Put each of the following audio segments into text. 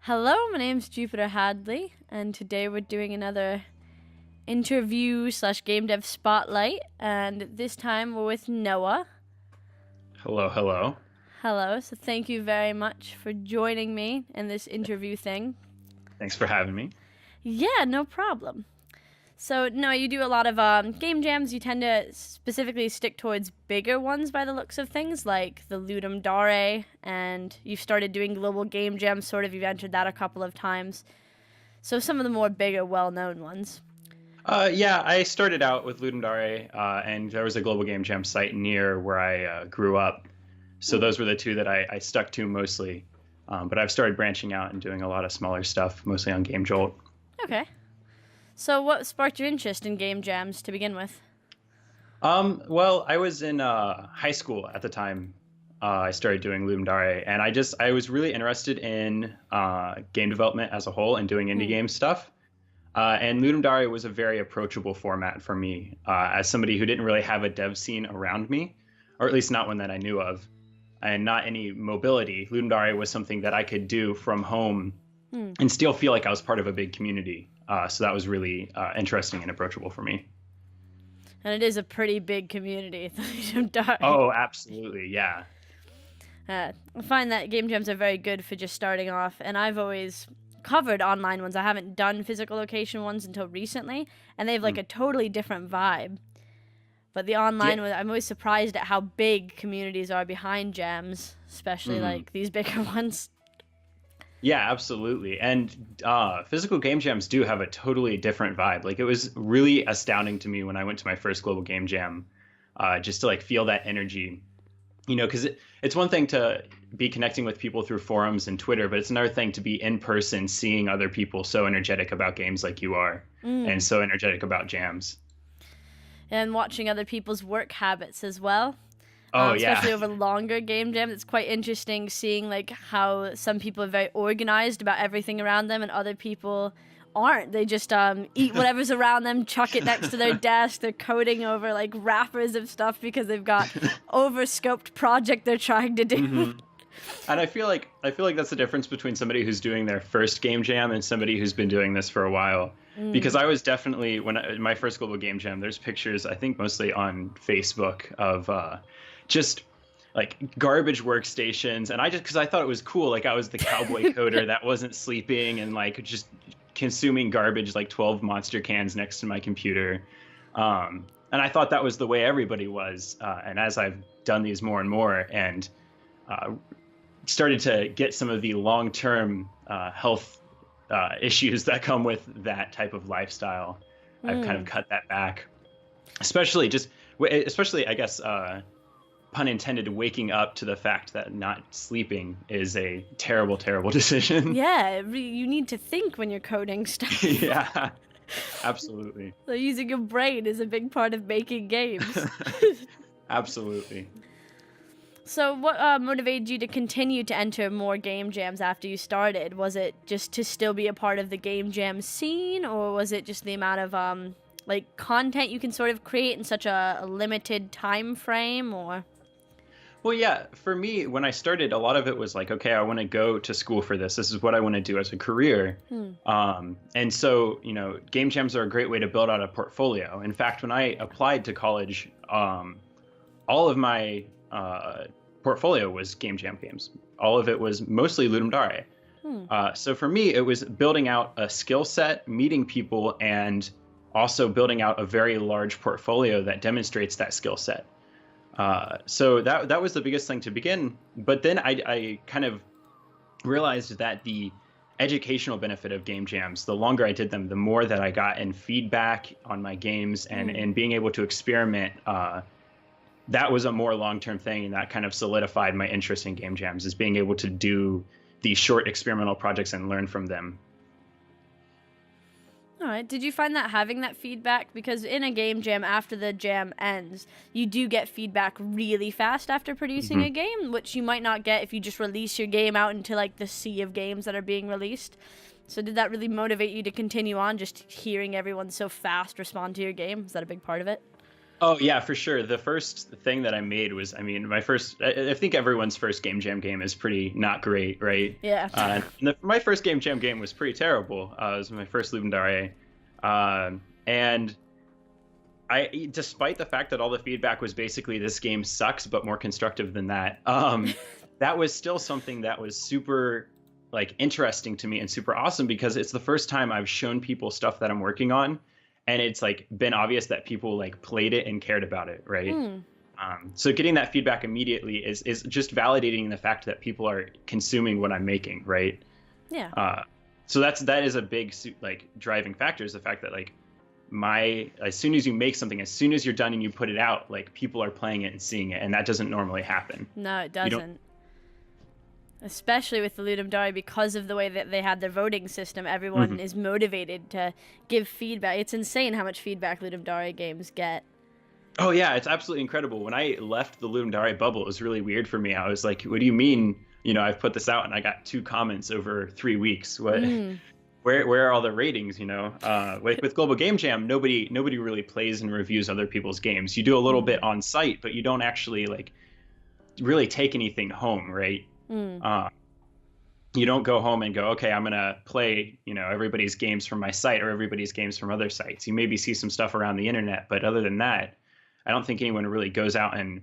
Hello, my name's Jupiter Hadley, and today we're doing another interview/game dev spotlight, and this time we're with Noah. Hello, hello. Hello, so thank you very much for joining me in this interview thing. Thanks for having me. Yeah, no problem. So, Noah, you do a lot of game jams. You tend to specifically stick towards bigger ones by the looks of things, like the Ludum Dare, and you've started doing global game jams, sort of. You've entered that a couple of times. So some of the more bigger, well-known ones. Yeah, I started out with Ludum Dare, and there was a global game jam site near where I grew up. So those were the two that I stuck to mostly. But I've started branching out and doing a lot of smaller stuff, mostly on Game Jolt. Okay. So what sparked your interest in game jams to begin with? Well, I was in high school at the time. I started doing Ludum Dare, and I was really interested in game development as a whole and doing indie game stuff. And Ludum Dare was a very approachable format for me as somebody who didn't really have a dev scene around me, or at least not one that I knew of, and not any mobility. Ludum Dare was something that I could do from home and still feel like I was part of a big community. So that was really interesting and approachable for me. And it is a pretty big community, Ludum Dare. Oh, absolutely, yeah. I find that game jams are very good for just starting off, and I've always covered online ones. I haven't done physical location ones until recently, and they have like a totally different vibe. But the online one, I'm always surprised at how big communities are behind jams, especially like these bigger ones. Yeah, absolutely. And physical game jams do have a totally different vibe. Like, it was really astounding to me when I went to my first global game jam, just to like feel that energy, you know, because it's one thing to be connecting with people through forums and Twitter, but it's another thing to be in person, seeing other people so energetic about games like you are, and so energetic about jams. And watching other people's work habits as well. Oh, yeah. Especially over longer game jams. It's quite interesting seeing like how some people are very organized about everything around them and other people aren't. They just eat whatever's around them, chuck it next to their desk. They're coding over like wrappers of stuff because they've got over-scoped project they're trying to do. And I feel like that's the difference between somebody who's doing their first game jam and somebody who's been doing this for a while. Because I was definitely, in my first global game jam, there's pictures, I think mostly on Facebook, of just like garbage workstations. And because I thought it was cool, like I was the cowboy coder that wasn't sleeping and like just consuming garbage, like 12 monster cans next to my computer. And I thought that was the way everybody was. And as I've done these more and more and started to get some of the long-term health issues that come with that type of lifestyle, I've kind of cut that back. Especially, I guess, pun intended, waking up to the fact that not sleeping is a terrible, terrible decision. Yeah, you need to think when you're coding stuff. Yeah, absolutely. So using your brain is a big part of making games. Absolutely. So what motivated you to continue to enter more game jams after you started? Was it just to still be a part of the game jam scene, or was it just the amount of like content you can sort of create in such a limited time frame? Or Well, yeah, for me, when I started, a lot of it was like, okay, I want to go to school for this. This is what I want to do as a career. And so, you know, game jams are a great way to build out a portfolio. In fact, when I applied to college, all of my portfolio was game jam games. All of it was mostly Ludum Dare. So for me, it was building out a skill set, meeting people, and also building out a very large portfolio that demonstrates that skill set. So that was the biggest thing to begin. But then I kind of realized that the educational benefit of game jams, the longer I did them, the more that I got in feedback on my games and being able to experiment. That was a more long-term thing, and that kind of solidified my interest in game jams, is being able to do these short experimental projects and learn from them. all right, did you find that having that feedback, because in a game jam, after the jam ends, you do get feedback really fast after producing a game, which you might not get if you just release your game out into like the sea of games that are being released. So did that really motivate you to continue on, just hearing everyone so fast respond to your game? Is that a big part of it? Oh yeah, for sure. The first thing that I made was, I mean, my first. I think everyone's first Game Jam game is pretty not great, right? Yeah. My first Game Jam game was pretty terrible. It was my first Ludum Dare, and despite the fact that all the feedback was basically this game sucks, but more constructive than that, that was still something that was super like interesting to me and super awesome because it's the first time I've shown people stuff that I'm working on, and it's like been obvious that people like played it and cared about it, right? So getting that feedback immediately is just validating the fact that people are consuming what I'm making, right? Yeah. So that is a big like driving factor, is the fact that like as soon as you make something, as soon as you're done and you put it out, like people are playing it and seeing it, and that doesn't normally happen. No, it doesn't. Especially with the Ludum Dare, because of the way that they had their voting system, everyone is motivated to give feedback. It's insane how much feedback Ludum Dare games get. Oh yeah, it's absolutely incredible. When I left the Ludum Dare bubble, it was really weird for me. I was like, what do you mean, I've put this out and I got 2 comments over 3 weeks? What where are all the ratings, with Global Game Jam, nobody really plays and reviews other people's games. You do a little bit on site, but you don't actually like really take anything home, right? You don't go home and go, okay, I'm gonna play everybody's games from my site or everybody's games from other sites. You maybe see some stuff around the internet, but other than that, I don't think anyone really goes out and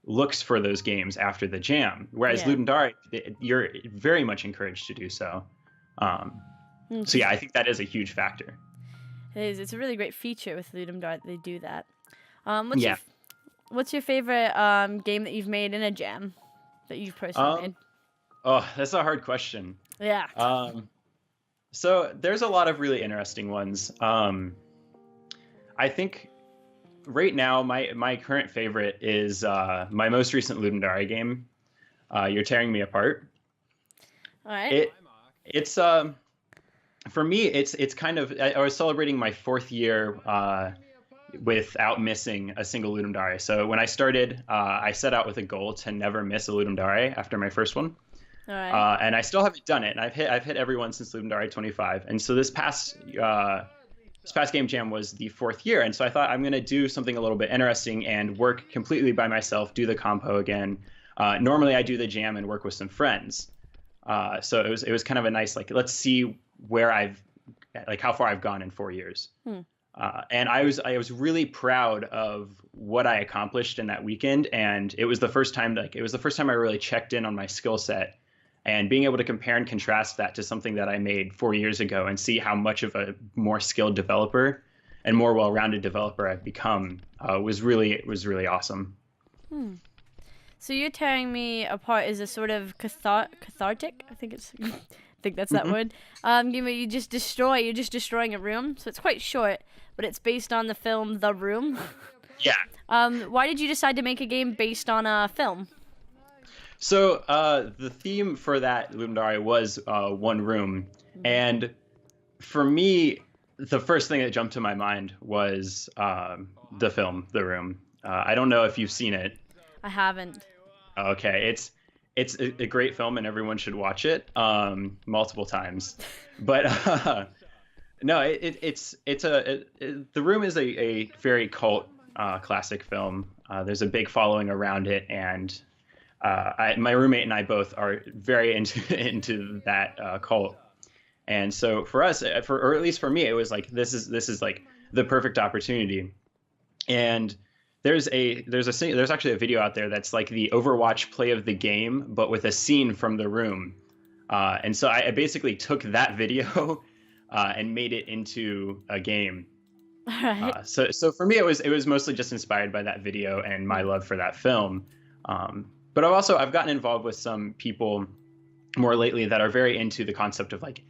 looks for those games after the jam. Whereas Ludum Dare, you're very much encouraged to do so. So yeah, I think that is a huge factor. It is. It's a really great feature with Ludum Dare that they do that. What's your favorite game that you've made in a jam that you've personally made? Oh, that's a hard question. Yeah. So there's a lot of really interesting ones. I think right now my current favorite is my most recent Ludum Dare game, You're Tearing Me Apart. All right. It's for me, it's kind of, I was celebrating my 4th year without missing a single Ludum Dare. So when I started, I set out with a goal to never miss a Ludum Dare after my first one. All right. And I still haven't done it. And I've hit every one since Ludum Dare 25. And so this past Game Jam was the 4th year. And so I thought I'm going to do something a little bit interesting and work completely by myself, do the compo again. Normally I do the jam and work with some friends. So it was kind of a nice, like, let's see how far I've gone in 4 years. And I was really proud of what I accomplished in that weekend. And it was the first time I really checked in on my skill set, and being able to compare and contrast that to something that I made 4 years ago and see how much of a more skilled developer and more well-rounded developer I've become was really awesome. So You're Tearing Me Apart is a sort of cathartic, I think that's that word. You're just destroying a room. So it's quite short, but it's based on the film The Room. Yeah. Why did you decide to make a game based on a film? So the theme for that Ludum Dare was one room. And for me, the first thing that jumped to my mind was the film The Room. I don't know if you've seen it. I haven't. Okay, it's a great film and everyone should watch it multiple times. But no, The Room is a very cult classic film. There's a big following around it, and my roommate and I both are very into that cult. And so for us, or at least for me, it was like this is like the perfect opportunity. And there's actually a video out there that's like the Overwatch play of the game, but with a scene from The Room. And so I basically took that video and made it into a game. All right. So for me, it was mostly just inspired by that video and my love for that film. But I've gotten involved with some people more lately that are very into the concept of like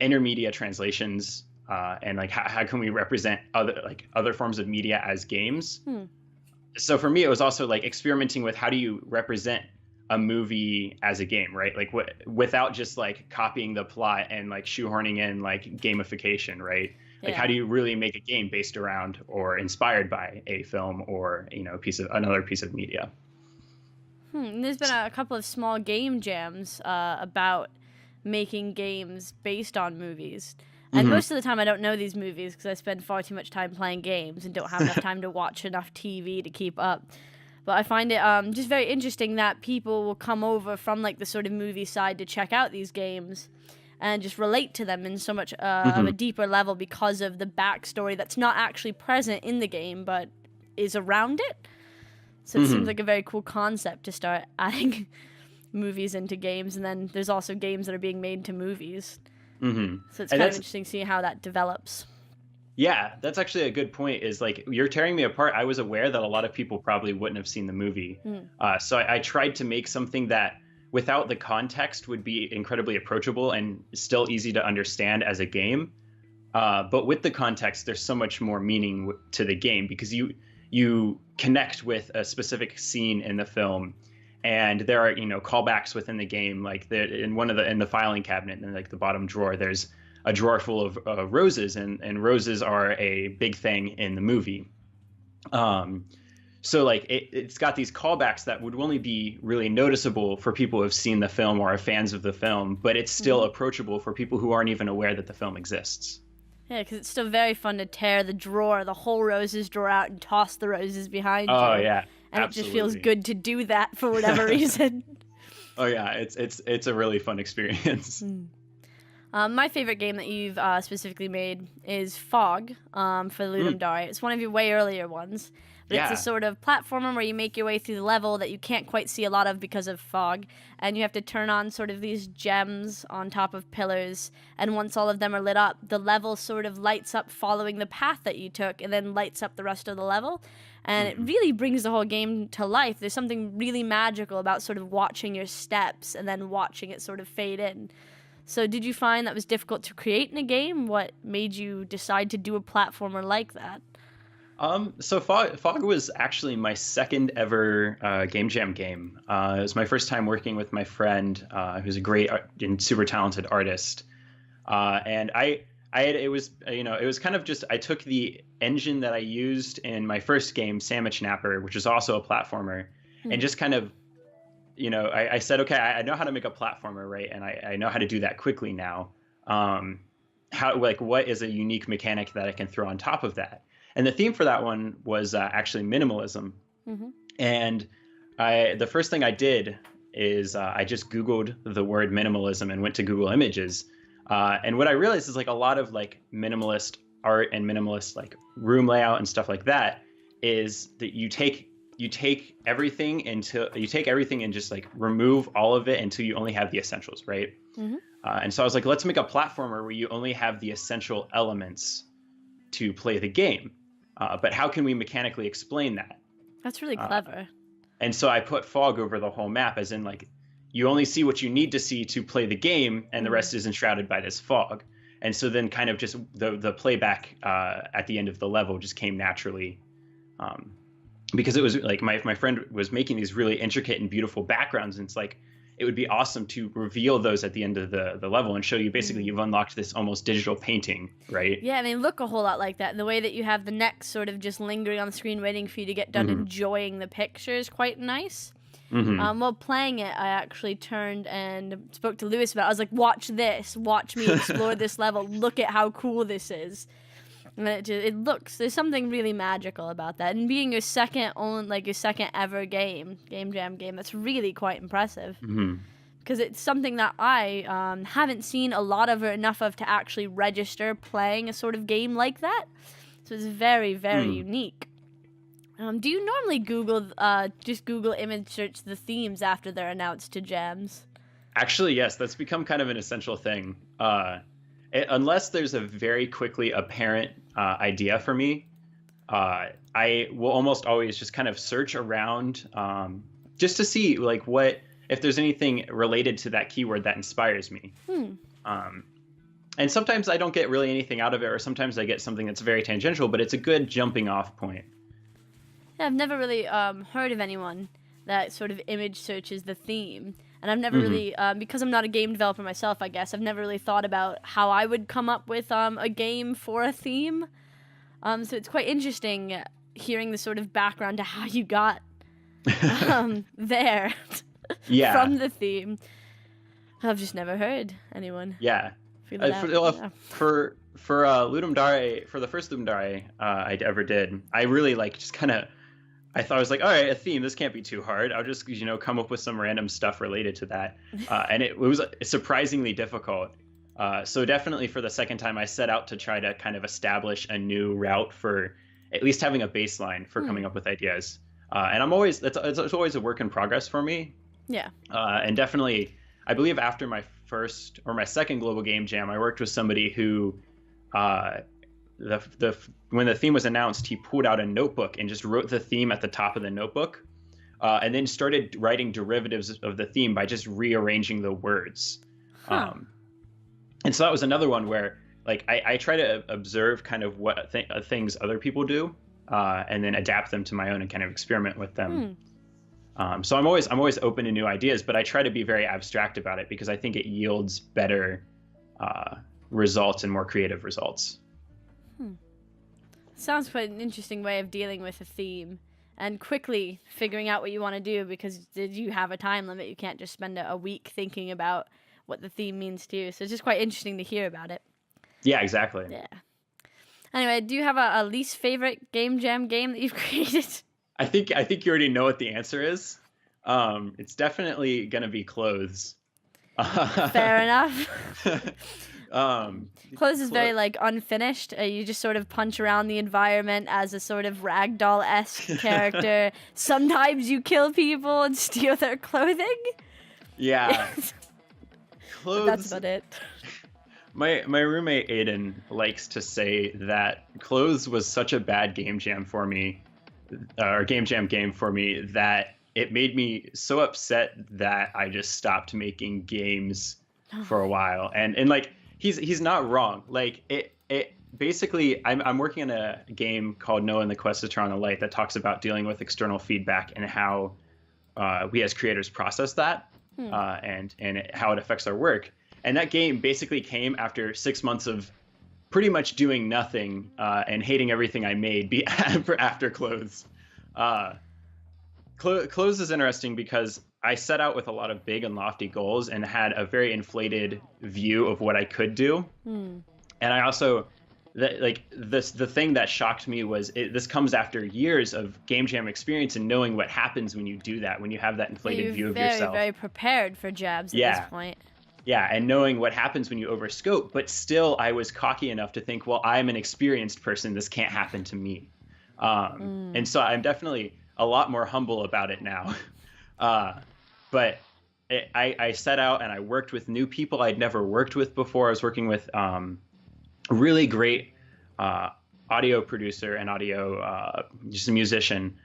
intermedia translations and like how can we represent other forms of media as games. So for me, it was also like experimenting with how do you represent a movie as a game, right? Like without just like copying the plot and like shoehorning in like gamification, right? Like how do you really make a game based around or inspired by a film or another piece of media? There's been a couple of small game jams about making games based on movies. And most of the time I don't know these movies because I spend far too much time playing games and don't have enough time to watch enough TV to keep up. But I find it just very interesting that people will come over from like the sort of movie side to check out these games and just relate to them in so much of a deeper level because of the backstory that's not actually present in the game but is around it. So it seems like a very cool concept to start adding movies into games, and then there's also games that are being made into movies. So it's kind of interesting seeing how that develops. Yeah, that's actually a good point, is like, you're tearing me apart. I was aware that a lot of people probably wouldn't have seen the movie. So I tried to make something that without the context would be incredibly approachable and still easy to understand as a game. But with the context, there's so much more meaning to the game because you connect with a specific scene in the film. And there are, callbacks within the game, like in the filing cabinet in like the bottom drawer, there's a drawer full of roses, and roses are a big thing in the movie. So like it's got these callbacks that would only be really noticeable for people who have seen the film or are fans of the film, but it's still approachable for people who aren't even aware that the film exists. Yeah, because it's still very fun to tear the whole roses drawer out and toss the roses behind you. Oh yeah. And absolutely. It just feels good to do that for whatever reason. Oh yeah, it's a really fun experience. My favorite game that you've specifically made is Fog for Ludum Dare. It's one of your way earlier ones. But it's a sort of platformer where you make your way through the level that you can't quite see a lot of because of fog. And you have to turn on sort of these gems on top of pillars. And once all of them are lit up, the level sort of lights up following the path that you took and then lights up the rest of the level. And it really brings the whole game to life. There's something really magical about sort of watching your steps and then watching it sort of fade in. So did you find that was difficult to create in a game? What made you decide to do a platformer like that? So Fog was actually my second ever Game Jam game. It was my first time working with my friend, who's a great and super talented artist. And it was kind of just, I took the engine that I used in my first game, Sandwich Napper, which is also a platformer, and just kind of, I said, okay, I know how to make a platformer, right? And I know how to do that quickly now. What is a unique mechanic that I can throw on top of that? And the theme for that one was actually minimalism. And the first thing I did is I just Googled the word minimalism and went to Google Images. And what I realized is like a lot of like minimalist art and minimalist like room layout and stuff like that is that you take everything and just like remove all of it until you only have the essentials, right? And so I was like, let's make a platformer where you only have the essential elements to play the game. But how can we mechanically explain that? That's really clever. And so I put fog over the whole map, as in like you only see what you need to see to play the game, and the rest is enshrouded by this fog. And so then kind of just the playback at the end of the level just came naturally, because it was like my friend was making these really intricate and beautiful backgrounds, and it's like it would be awesome to reveal those at the end of the level and show you basically you've unlocked this almost digital painting, right? Yeah, and they look a whole lot like that. The way that you have the neck sort of just lingering on the screen waiting for you to get done enjoying the picture is quite nice. While playing it, I actually turned and spoke to Lewis about it. I was like, watch this. Watch me explore this level. Look at how cool this is. And there's something really magical about that. And being your second ever game jam game, that's really quite impressive. Because it's something that I haven't seen a lot of or enough of to actually register playing a sort of game like that. So it's very, very unique. Do you normally Google image search the themes after they're announced to jams? Actually, yes, that's become kind of an essential thing. Unless there's a very quickly apparent idea for me, I will almost always just kind of search around just to see like if there's anything related to that keyword that inspires me. And sometimes I don't get really anything out of it, or sometimes I get something that's very tangential, but it's a good jumping off point. Yeah, I've never really heard of anyone that sort of image searches the theme. And I've never really, because I'm not a game developer myself, I guess, I've never really thought about how I would come up with a game for a theme. So it's quite interesting hearing the sort of background to how you got there from the theme. I've just never heard anyone. Yeah. Figure that out. For Ludum Dare, for the first Ludum Dare I ever did, I really like just kind of, I thought, I was like, all right, a theme, this can't be too hard. I'll just, come up with some random stuff related to that. And it was surprisingly difficult. So definitely for the second time, I set out to try to kind of establish a new route for at least having a baseline for coming up with ideas. And it's always a work in progress for me. Yeah. And definitely, I believe after my first or my second Global Game Jam, I worked with somebody who, when the theme was announced, he pulled out a notebook and just wrote the theme at the top of the notebook, and then started writing derivatives of the theme by just rearranging the words. And so that was another one where, like, I try to observe kind of what things other people do, and then adapt them to my own and kind of experiment with them. So I'm always open to new ideas, but I try to be very abstract about it because I think it yields better results and more creative results. Sounds quite an interesting way of dealing with a theme and quickly figuring out what you want to do, because you have a time limit. You can't just spend a week thinking about what the theme means to you. So it's just quite interesting to hear about it. Yeah, exactly. Yeah. Anyway, do you have a least favorite Game Jam game that you've created? I think you already know what the answer is. It's definitely gonna be clothes. Fair enough. Clothes is very like unfinished. You just sort of punch around the environment as a sort of ragdoll-esque character. Sometimes you kill people and steal their clothing. Yeah. Clothes. But that's about it. My roommate Aiden likes to say that Clothes was such a bad game jam for me, or game jam game for me, that it made me so upset that I just stopped making games for a while. And like, he's not wrong. Like it basically, I'm working on a game called Noah and the Quest to Turn on the Light that talks about dealing with external feedback and how we as creators process that, and how it affects our work. And that game basically came after 6 months of pretty much doing nothing and hating everything I made after Clothes. Clothes is interesting because I set out with a lot of big and lofty goals and had a very inflated view of what I could do. And I also, the thing that shocked me was this comes after years of game jam experience and knowing what happens when you do that, when you have that inflated view of yourself. Very prepared for jabs at this point. Yeah, and knowing what happens when you overscope, but still I was cocky enough to think, well, I'm an experienced person. This can't happen to me. And so I'm definitely a lot more humble about it now. But I set out and I worked with new people I'd never worked with before. I was working with a really great audio producer and just a musician,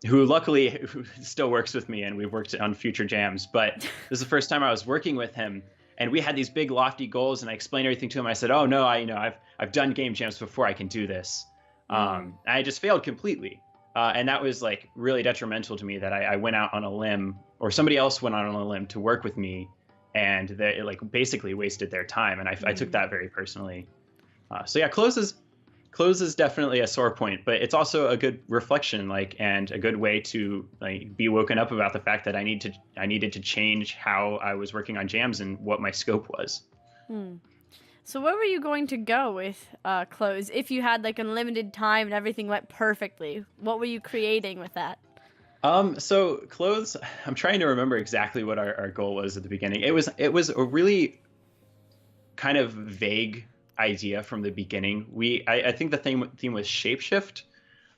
who luckily still works with me, and we've worked on future jams. But this is the first time I was working with him, and we had these big lofty goals, and I explained everything to him. I said, oh no, I've done game jams before, I can do this. I just failed completely. And that was like really detrimental to me, that I went out on a limb, or somebody else went out on a limb to work with me, and they like basically wasted their time. And I took that very personally. So yeah, Close is definitely a sore point, but it's also a good reflection, and a good way to be woken up about the fact that I needed to change how I was working on jams and what my scope was. So where were you going to go with Close if you had like unlimited time and everything went perfectly? What were you creating with that? So Clothes, I'm trying to remember exactly what our goal was at the beginning. It was a really kind of vague idea from the beginning. I think the theme was shapeshift.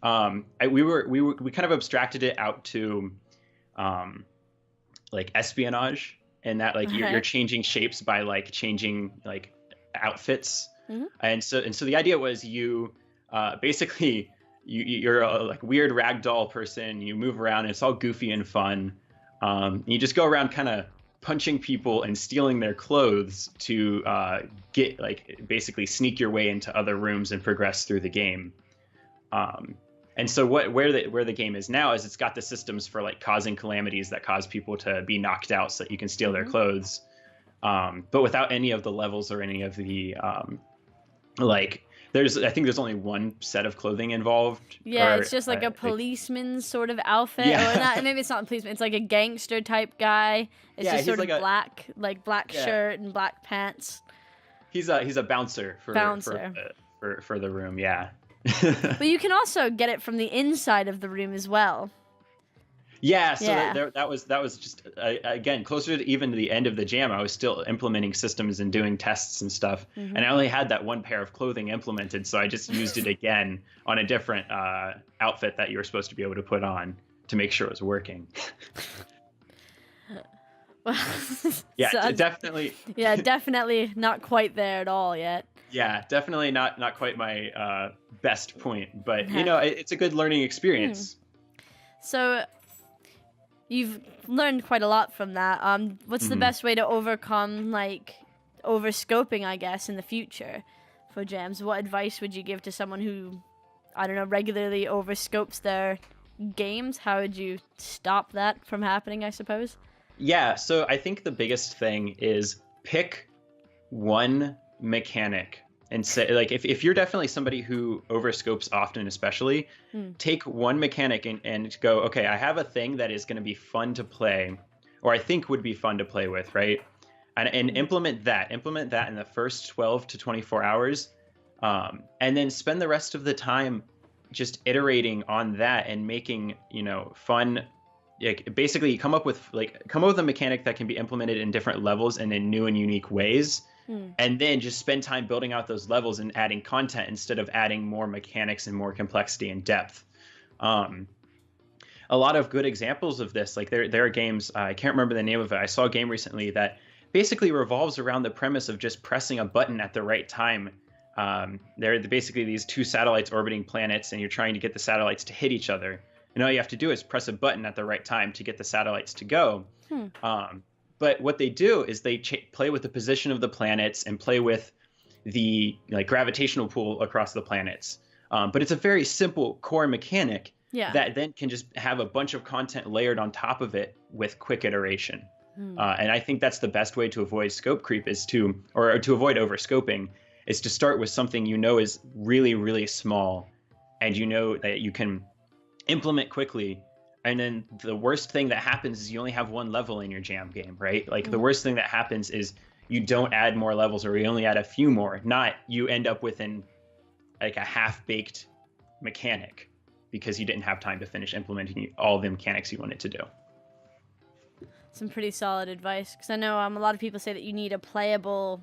We kind of abstracted it out to like espionage, and that you're changing shapes by changing outfits. And so the idea was you basically you're a weird ragdoll person, you move around and it's all goofy and fun. You just go around kind of punching people and stealing their clothes to get basically sneak your way into other rooms and progress through the game. And so where the game is now is it's got the systems for causing calamities that cause people to be knocked out so that you can steal their clothes, but without any of the levels or any of the I think there's only one set of clothing involved. Yeah, it's just a policeman's sort of outfit. Yeah. Or not, maybe it's not a policeman. It's like a gangster type guy. It's just sort of black shirt and black pants. He's a bouncer for the room. Yeah. But you can also get it from the inside of the room as well. Yeah, so that was just again closer to even to the end of the jam. I was still implementing systems and doing tests and stuff, and I only had that one pair of clothing implemented, so I just used it again on a different outfit that you were supposed to be able to put on to make sure it was working. Well, yeah, so definitely. Yeah, definitely not quite there at all yet. Yeah, definitely not quite my best point, but you know, it's a good learning experience. So you've learned quite a lot from that. What's the best way to overcome like overscoping, I guess, in the future for jams? What advice would you give to someone who, I don't know, regularly overscopes their games? How would you stop that from happening, I suppose? Yeah, so I think the biggest thing is pick one mechanic and say, like, if you're definitely somebody who overscopes often, especially, take one mechanic and go, okay, I have a thing that is going to be fun to play, or I think would be fun to play with, right? And implement that in the first 12 to 24 hours, and then spend the rest of the time just iterating on that and making, you know, fun. Like, basically come up with a mechanic that can be implemented in different levels and in new and unique ways. And then just spend time building out those levels and adding content instead of adding more mechanics and more complexity and depth. A lot of good examples of this, like there are games, I can't remember the name of it. I saw a game recently that basically revolves around the premise of just pressing a button at the right time. There are basically these two satellites orbiting planets, and you're trying to get the satellites to hit each other. And all you have to do is press a button at the right time to get the satellites to go. But what they do is they play with the position of the planets and play with the gravitational pull across the planets. But it's a very simple core mechanic that then can just have a bunch of content layered on top of it with quick iteration. And I think that's the best way to avoid scope creep to avoid overscoping, is to start with something you know is really, really small, and you know that you can implement quickly. And then the worst thing that happens is you only have one level in your jam game, right? Like the worst thing that happens is you don't add more levels, or you only add a few more. Not you end up with like a half-baked mechanic because you didn't have time to finish implementing all the mechanics you wanted to do. Some pretty solid advice, because I know a lot of people say that you need a playable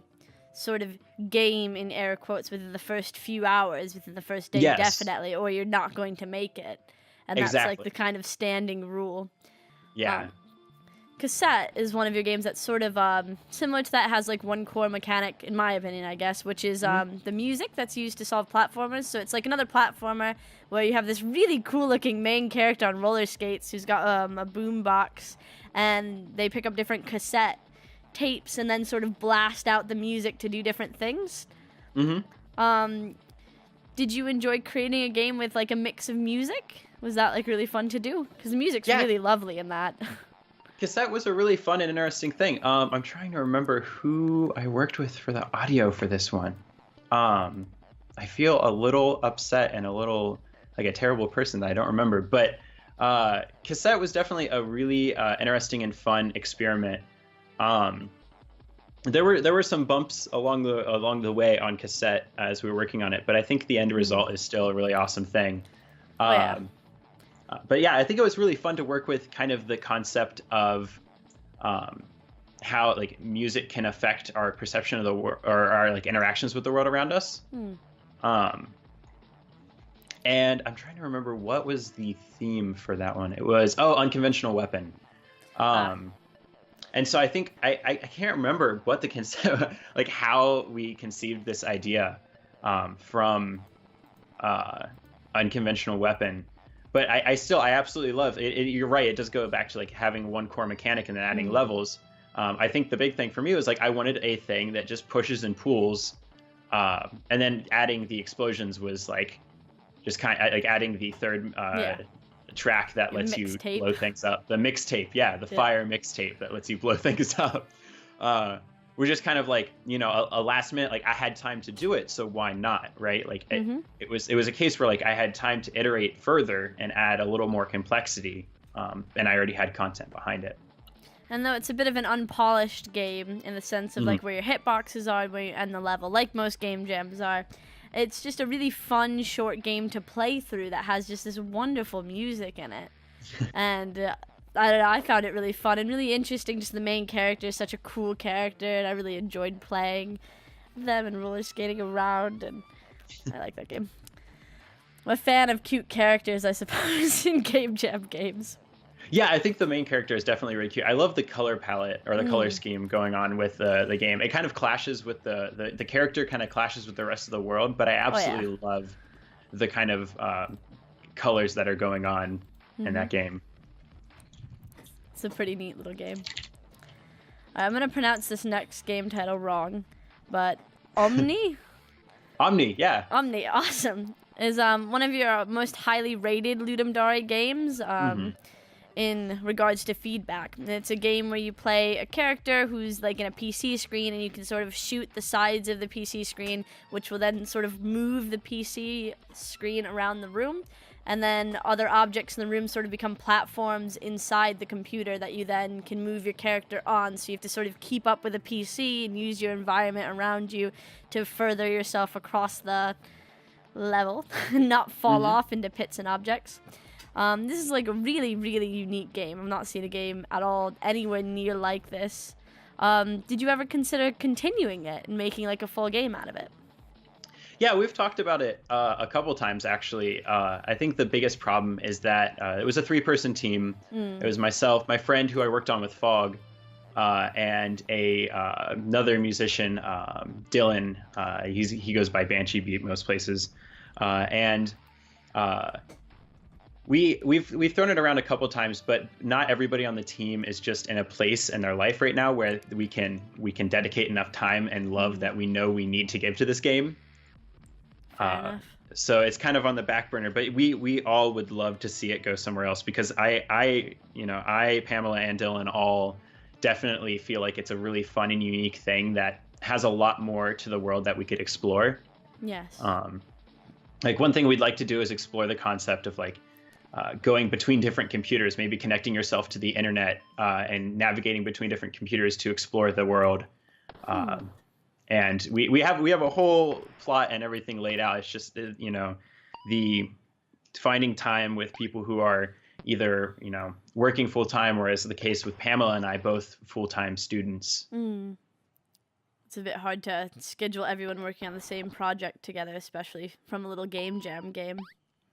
sort of game, in air quotes, within the first few hours, within the first day, definitely, or you're not going to make it. And that's like the kind of standing rule. Yeah. Cassette is one of your games that's sort of similar to that. It has like one core mechanic, in my opinion, I guess, which is the music that's used to solve platformers. So it's like another platformer where you have this really cool looking main character on roller skates who's got a boom box, and they pick up different cassette tapes and then sort of blast out the music to do different things. Did you enjoy creating a game with like a mix of music? Was that like really fun to do? Because the music's really lovely in that. Cassette was a really fun and interesting thing. I'm trying to remember who I worked with for the audio for this one. I feel a little upset and a little like a terrible person that I don't remember. But Cassette was definitely a really interesting and fun experiment. There were some bumps along the way on Cassette as we were working on it, but I think the end result is still a really awesome thing. But yeah, I think it was really fun to work with kind of the concept of how like music can affect our perception of the world, or our like interactions with the world around us. And I'm trying to remember what was the theme for that one. It was unconventional weapon. And so I think I can't remember what the concept, like how we conceived this idea from unconventional weapon. But I absolutely love it. You're right. It does go back to like having one core mechanic and then adding levels. I think the big thing for me was like I wanted a thing that just pushes and pulls, and then adding the explosions was like just kind of like adding the third track that lets you blow things up. The mixtape, fire mixtape that lets you blow things up. Was just kind of like, you know, a last minute, like I had time to do it, so why not, right? Like it was a case where like I had time to iterate further and add a little more complexity, and I already had content behind it. And though it's a bit of an unpolished game in the sense of like where your hitboxes are and where you end the level, like most game jams are, it's just a really fun short game to play through that has just this wonderful music in it. And I don't know, I found it really fun and really interesting. Just the main character is such a cool character, and I really enjoyed playing them and roller skating around, and I like that game. I'm a fan of cute characters, I suppose, in game jam games. Yeah, I think the main character is definitely really cute. I love the color palette or the color scheme going on with the game. It kind of clashes with the character kind of clashes with the rest of the world, but I absolutely love the kind of colors that are going on in that game. It's a pretty neat little game. I'm going to pronounce this next game title wrong, but Omni? Omni, yeah. Omni, awesome. Is one of your most highly rated Ludum Dare games. In regards to feedback. It's a game where you play a character who's like in a PC screen, and you can sort of shoot the sides of the PC screen, which will then sort of move the PC screen around the room, and then other objects in the room sort of become platforms inside the computer that you then can move your character on. So you have to sort of keep up with the PC and use your environment around you to further yourself across the level and not fall off into pits and objects. This is like a really, really unique game. I'm not seeing a game at all anywhere near like this. Did you ever consider continuing it and making like a full game out of it? Yeah, we've talked about it a couple times, actually. I think the biggest problem is that it was a 3-person team. It was myself, my friend who I worked on with Fog, and another musician, Dylan. He goes by Banshee Beat most places. We've thrown it around a couple times, but not everybody on the team is just in a place in their life right now where we can dedicate enough time and love that we know we need to give to this game. So it's kind of on the back burner, but we all would love to see it go somewhere else, because I, Pamela, and Dylan all definitely feel like it's a really fun and unique thing that has a lot more to the world that we could explore. Yes. Like one thing we'd like to do is explore the concept of like going between different computers, maybe connecting yourself to the internet and navigating between different computers to explore the world. And we have a whole plot and everything laid out. It's just, the finding time with people who are either, working full time, or as the case with Pamela and I, both full-time students. It's a bit hard to schedule everyone working on the same project together, especially from a little game jam game.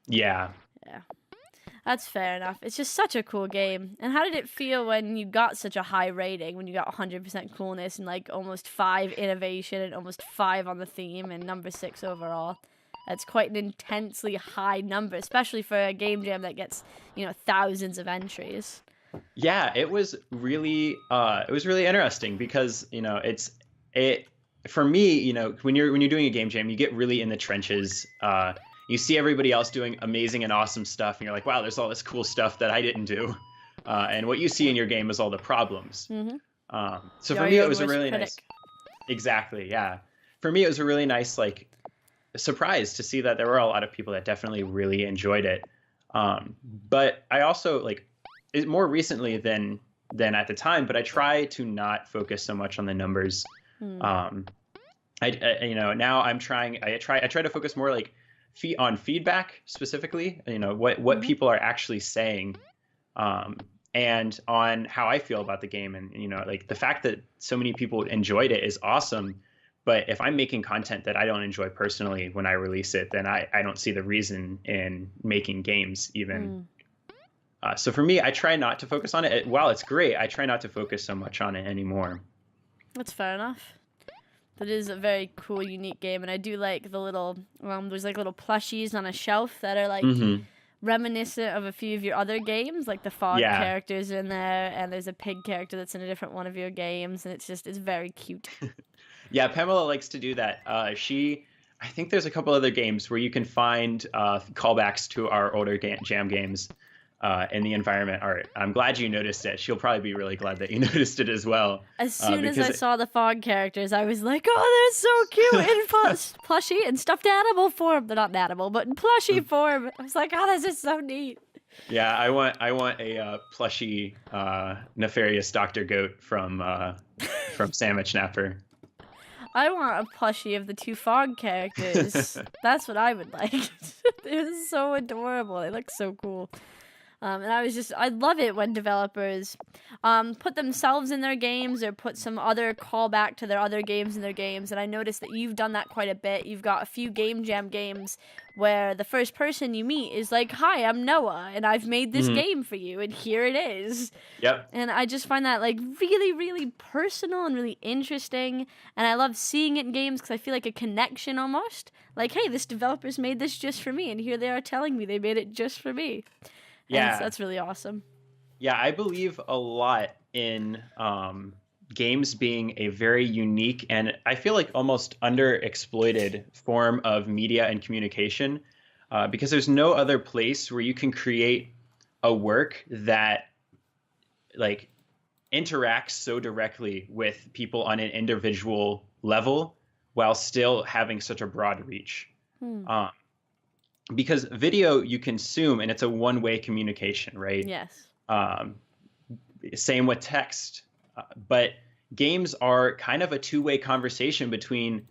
Yeah. Yeah. That's fair enough. It's just such a cool game. And how did it feel when you got such a high rating, when you got 100% coolness and like almost 5 innovation and almost 5 on the theme and number 6 overall? That's quite an intensely high number, especially for a game jam that gets, thousands of entries. Yeah, it was really interesting because, for me, when you're doing a game jam, you get really in the trenches. You see everybody else doing amazing and awesome stuff, and you're like, wow, there's all this cool stuff that I didn't do. And what you see in your game is all the problems. So for me, it was a really nice... Exactly, yeah. For me, it was a really nice, like, surprise to see that there were a lot of people that definitely really enjoyed it. But I also, more recently than at the time, but I try to not focus so much on the numbers. Now I'm trying... I try to focus more, on feedback specifically, what people are actually saying, and on how I feel about the game. And, the fact that so many people enjoyed it is awesome. But if I'm making content that I don't enjoy personally when I release it, then I don't see the reason in making games even. So for me, I try not to focus on it. While it's great, I try not to focus so much on it anymore. That's fair enough. That is a very cool, unique game, and I do like the little, there's little plushies on a shelf that are reminiscent of a few of your other games, like the Fog characters in there, and there's a pig character that's in a different one of your games, and it's very cute. Yeah, Pamela likes to do that. I think there's a couple other games where you can find callbacks to our older jam games in the environment art. I'm glad you noticed it. She'll probably be really glad that you noticed it as well. As soon as I saw the Fog characters, I was like, oh, they're so cute in plushie and stuffed animal form. They're not an animal, but in plushie form. I was like, oh, this is so neat. Yeah, I want a plushy nefarious Dr. Goat from Sandwich Napper. I want a plushie of the two Fog characters. That's what I would like. They're so adorable. They look so cool. And I love it when developers put themselves in their games or put some other callback to their other games in their games. And I noticed that you've done that quite a bit. You've got a few Game Jam games where the first person you meet is like, "Hi, I'm Noah, and I've made this game for you, and here it is." Yep. And I just find that like really, really personal and really interesting. And I love seeing it in games because I feel like a connection almost. Like, hey, this developer's made this just for me, and here they are telling me they made it just for me. Yeah, and that's really awesome. Yeah, I believe a lot in games being a very unique and I feel like almost underexploited form of media and communication, because there's no other place where you can create a work that like interacts so directly with people on an individual level while still having such a broad reach. Because video you consume and it's a one-way communication, right? Yes. Same with text. But games are kind of a two-way conversation between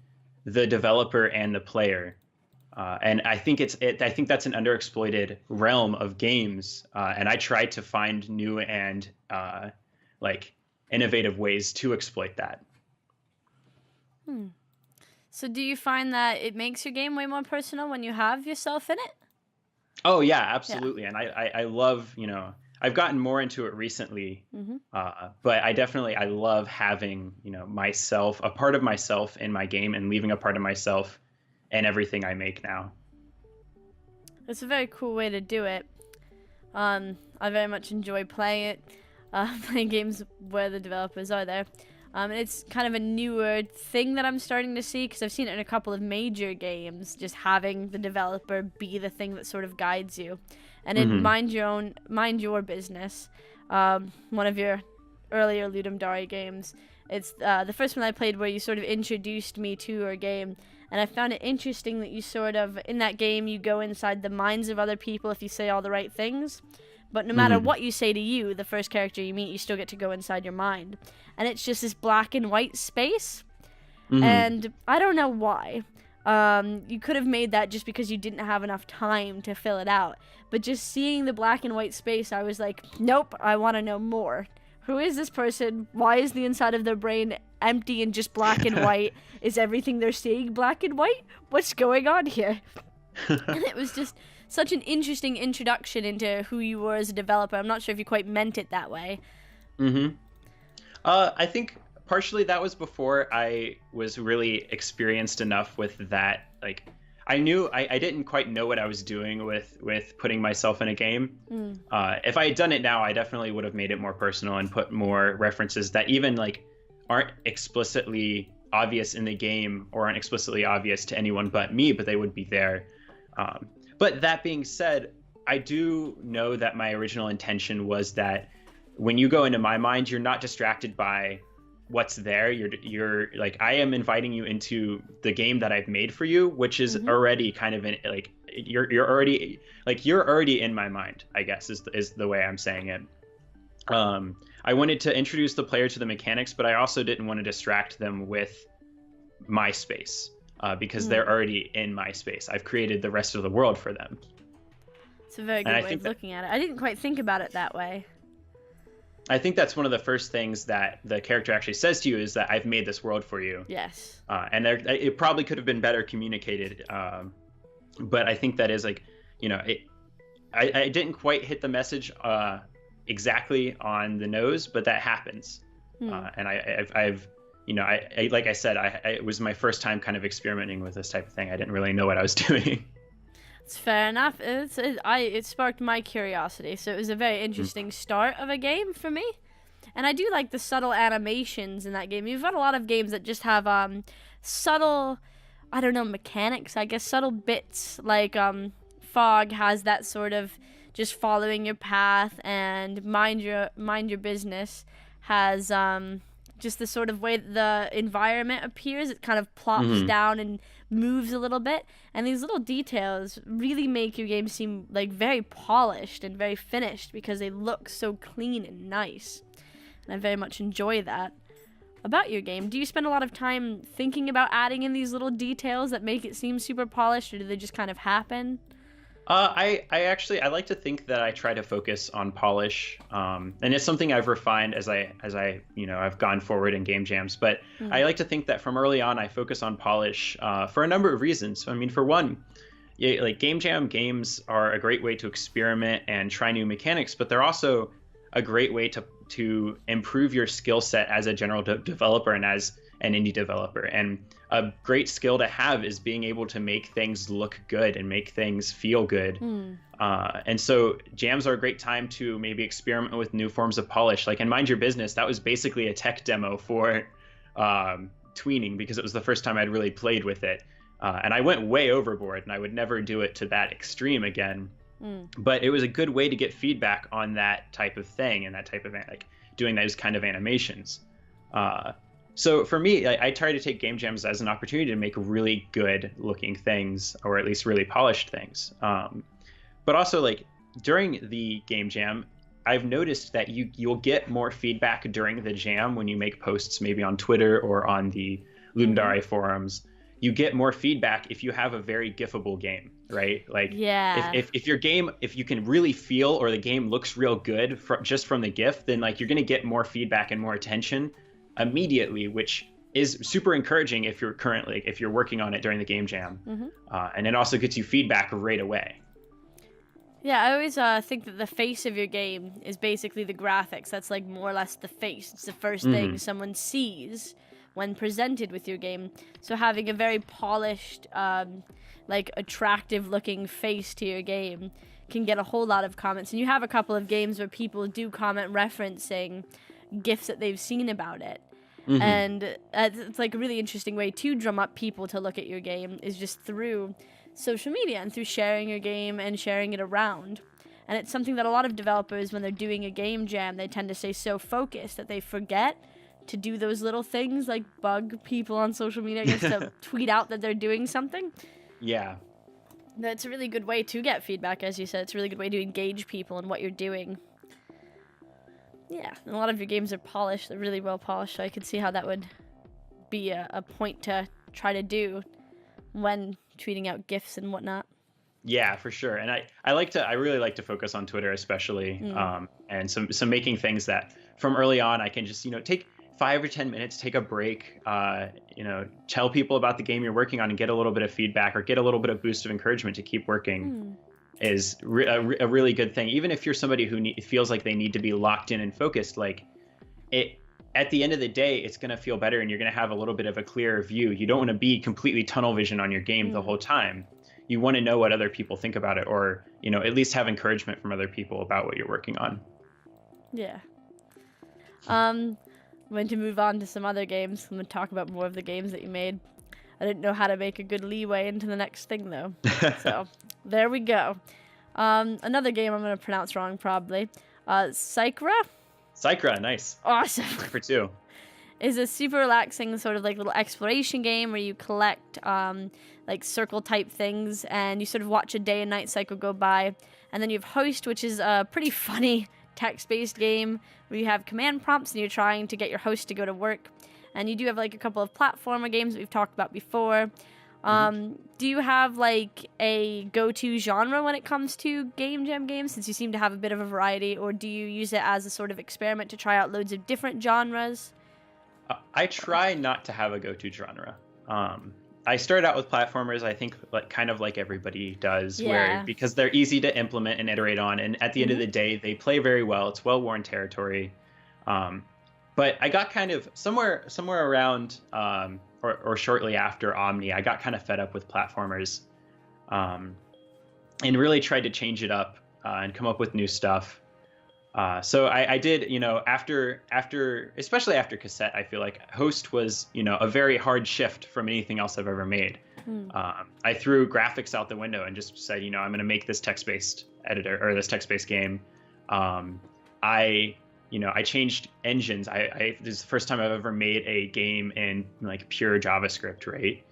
the developer and the player. And I think I think that's an underexploited realm of games. And I try to find new and like innovative ways to exploit that. So do you find that it makes your game way more personal when you have yourself in it? Oh yeah, absolutely. Yeah. And I love, I've gotten more into it recently, but I love having, myself, a part of myself in my game and leaving a part of myself in everything I make now. It's a very cool way to do it. I very much enjoy playing it, playing games where the developers are there. And it's kind of a newer thing that I'm starting to see because I've seen it in a couple of major games, just having the developer be the thing that sort of guides you. And in Mind Your Business, one of your earlier Ludum Dare games, it's the first one I played where you sort of introduced me to your game. And I found it interesting that you sort of, in that game, you go inside the minds of other people if you say all the right things. But no matter what you say to you, the first character you meet, you still get to go inside your mind. And it's just this black and white space. And I don't know why. You could have made that just because you didn't have enough time to fill it out. But just seeing the black and white space, I was like, nope, I want to know more. Who is this person? Why is the inside of their brain empty and just black and white? Is everything they're seeing black and white? What's going on here? And it was just such an interesting introduction into who you were as a developer. I'm not sure if you quite meant it that way. I think partially that was before I was really experienced enough with that. Like, I knew I didn't quite know what I was doing with putting myself in a game. If I had done it now, I definitely would have made it more personal and put more references that even like aren't explicitly obvious in the game or aren't explicitly obvious to anyone but me, but they would be there. But that being said, I do know that my original intention was that when you go into my mind, you're not distracted by what's there. You're like, I am inviting you into the game that I've made for you, which is already kind of like you're already in my mind, I guess is the way I'm saying it. I wanted to introduce the player to the mechanics, but I also didn't want to distract them with my space. Because they're already in my space. I've created the rest of the world for them. It's a very good way of looking at it. I didn't quite think about it that way. I think that's one of the first things that the character actually says to you is that I've made this world for you. Yes. And it probably could have been better communicated. But I think that is like, I didn't quite hit the message exactly on the nose, but that happens. And I've like I said, it was my first time kind of experimenting with this type of thing. I didn't really know what I was doing. It's fair enough. It sparked my curiosity, so it was a very interesting start of a game for me. And I do like the subtle animations in that game. You've got a lot of games that just have subtle, I don't know, mechanics, I guess, subtle bits. Like Fog has that sort of just following your path, and Mind Your Business has just the sort of way the environment appears. It kind of plops down and moves a little bit. And these little details really make your game seem like very polished and very finished because they look so clean and nice. And I very much enjoy that about your game. Do you spend a lot of time thinking about adding in these little details that make it seem super polished, or do they just kind of happen? I actually I like to think that I try to focus on polish, and it's something I've refined as I I've gone forward in game jams. But I like to think that from early on I focus on polish for a number of reasons. I mean, for one, like game jam games are a great way to experiment and try new mechanics, but they're also a great way to improve your skill set as a general developer and as an indie developer. And a great skill to have is being able to make things look good and make things feel good. And so jams are a great time to maybe experiment with new forms of polish. Like in Mind Your Business, that was basically a tech demo for tweening, because it was the first time I'd really played with it. And I went way overboard, and I would never do it to that extreme again. But it was a good way to get feedback on that type of thing and that type of like doing those kind of animations. So for me, I try to take game jams as an opportunity to make really good looking things, or at least really polished things. But also, like during the game jam, I've noticed that you'll get more feedback during the jam when you make posts maybe on Twitter or on the Ludum Dare forums. You get more feedback if you have a very gifable game, right? Like if your game, if you can really feel, or the game looks real good just from the GIF, then like you're going to get more feedback and more attention immediately, which is super encouraging if you're working on it during the game jam. And it also gets you feedback right away. Yeah, I always think that the face of your game is basically the graphics. That's like more or less the face. It's the first thing someone sees when presented with your game. So having a very polished, like attractive looking face to your game can get a whole lot of comments. And you have a couple of games where people do comment referencing GIFs that they've seen about it. And it's like a really interesting way to drum up people to look at your game, is just through social media and through sharing your game and sharing it around. And it's something that a lot of developers, when they're doing a game jam, they tend to stay so focused that they forget to do those little things, like bug people on social media, I guess, to tweet out that they're doing something. Yeah. That's a really good way to get feedback, as you said. It's a really good way to engage people in what you're doing. Yeah, and a lot of your games are polished. They're really well polished, so I can see how that would be a point to try to do when tweeting out GIFs and whatnot. Yeah, for sure. And I really like to focus on Twitter especially, and some making things that from early on I can just, take 5 or 10 minutes, take a break, tell people about the game you're working on and get a little bit of feedback or get a little bit of boost of encouragement to keep working is a really good thing. Even if you're somebody who feels like they need to be locked in and focused, like at the end of the day, it's going to feel better and you're going to have a little bit of a clearer view. You don't want to be completely tunnel vision on your game the whole time. You want to know what other people think about it, or, at least have encouragement from other people about what you're working on. Yeah. I'm going to move on to some other games. I'm going to talk about more of the games that you made. I didn't know how to make a good leeway into the next thing, though. So, there we go. Another game I'm going to pronounce wrong, probably. Psychra? Psychra, nice. Awesome. For 2. Is a super relaxing sort of like little exploration game where you collect like circle type things, and you sort of watch a day and night cycle go by. And then you have Host, which is a pretty funny text-based game where you have command prompts and you're trying to get your host to go to work. And you do have like a couple of platformer games that we've talked about before. Do you have like a go-to genre when it comes to game jam games, since you seem to have a bit of a variety, or do you use it as a sort of experiment to try out loads of different genres? I try not to have a go-to genre. I started out with platformers, I think, kind of like everybody does, where because they're easy to implement and iterate on, and at the end of the day, they play very well. It's well-worn territory. But I got kind of somewhere around or shortly after Omni, I got kind of fed up with platformers, and really tried to change it up and come up with new stuff. So I did, especially after Cassette, I feel like Host was, a very hard shift from anything else I've ever made. I threw graphics out the window and just said, I'm going to make this text-based editor or this text-based game. I I changed engines. This is the first time I've ever made a game in like pure JavaScript, right?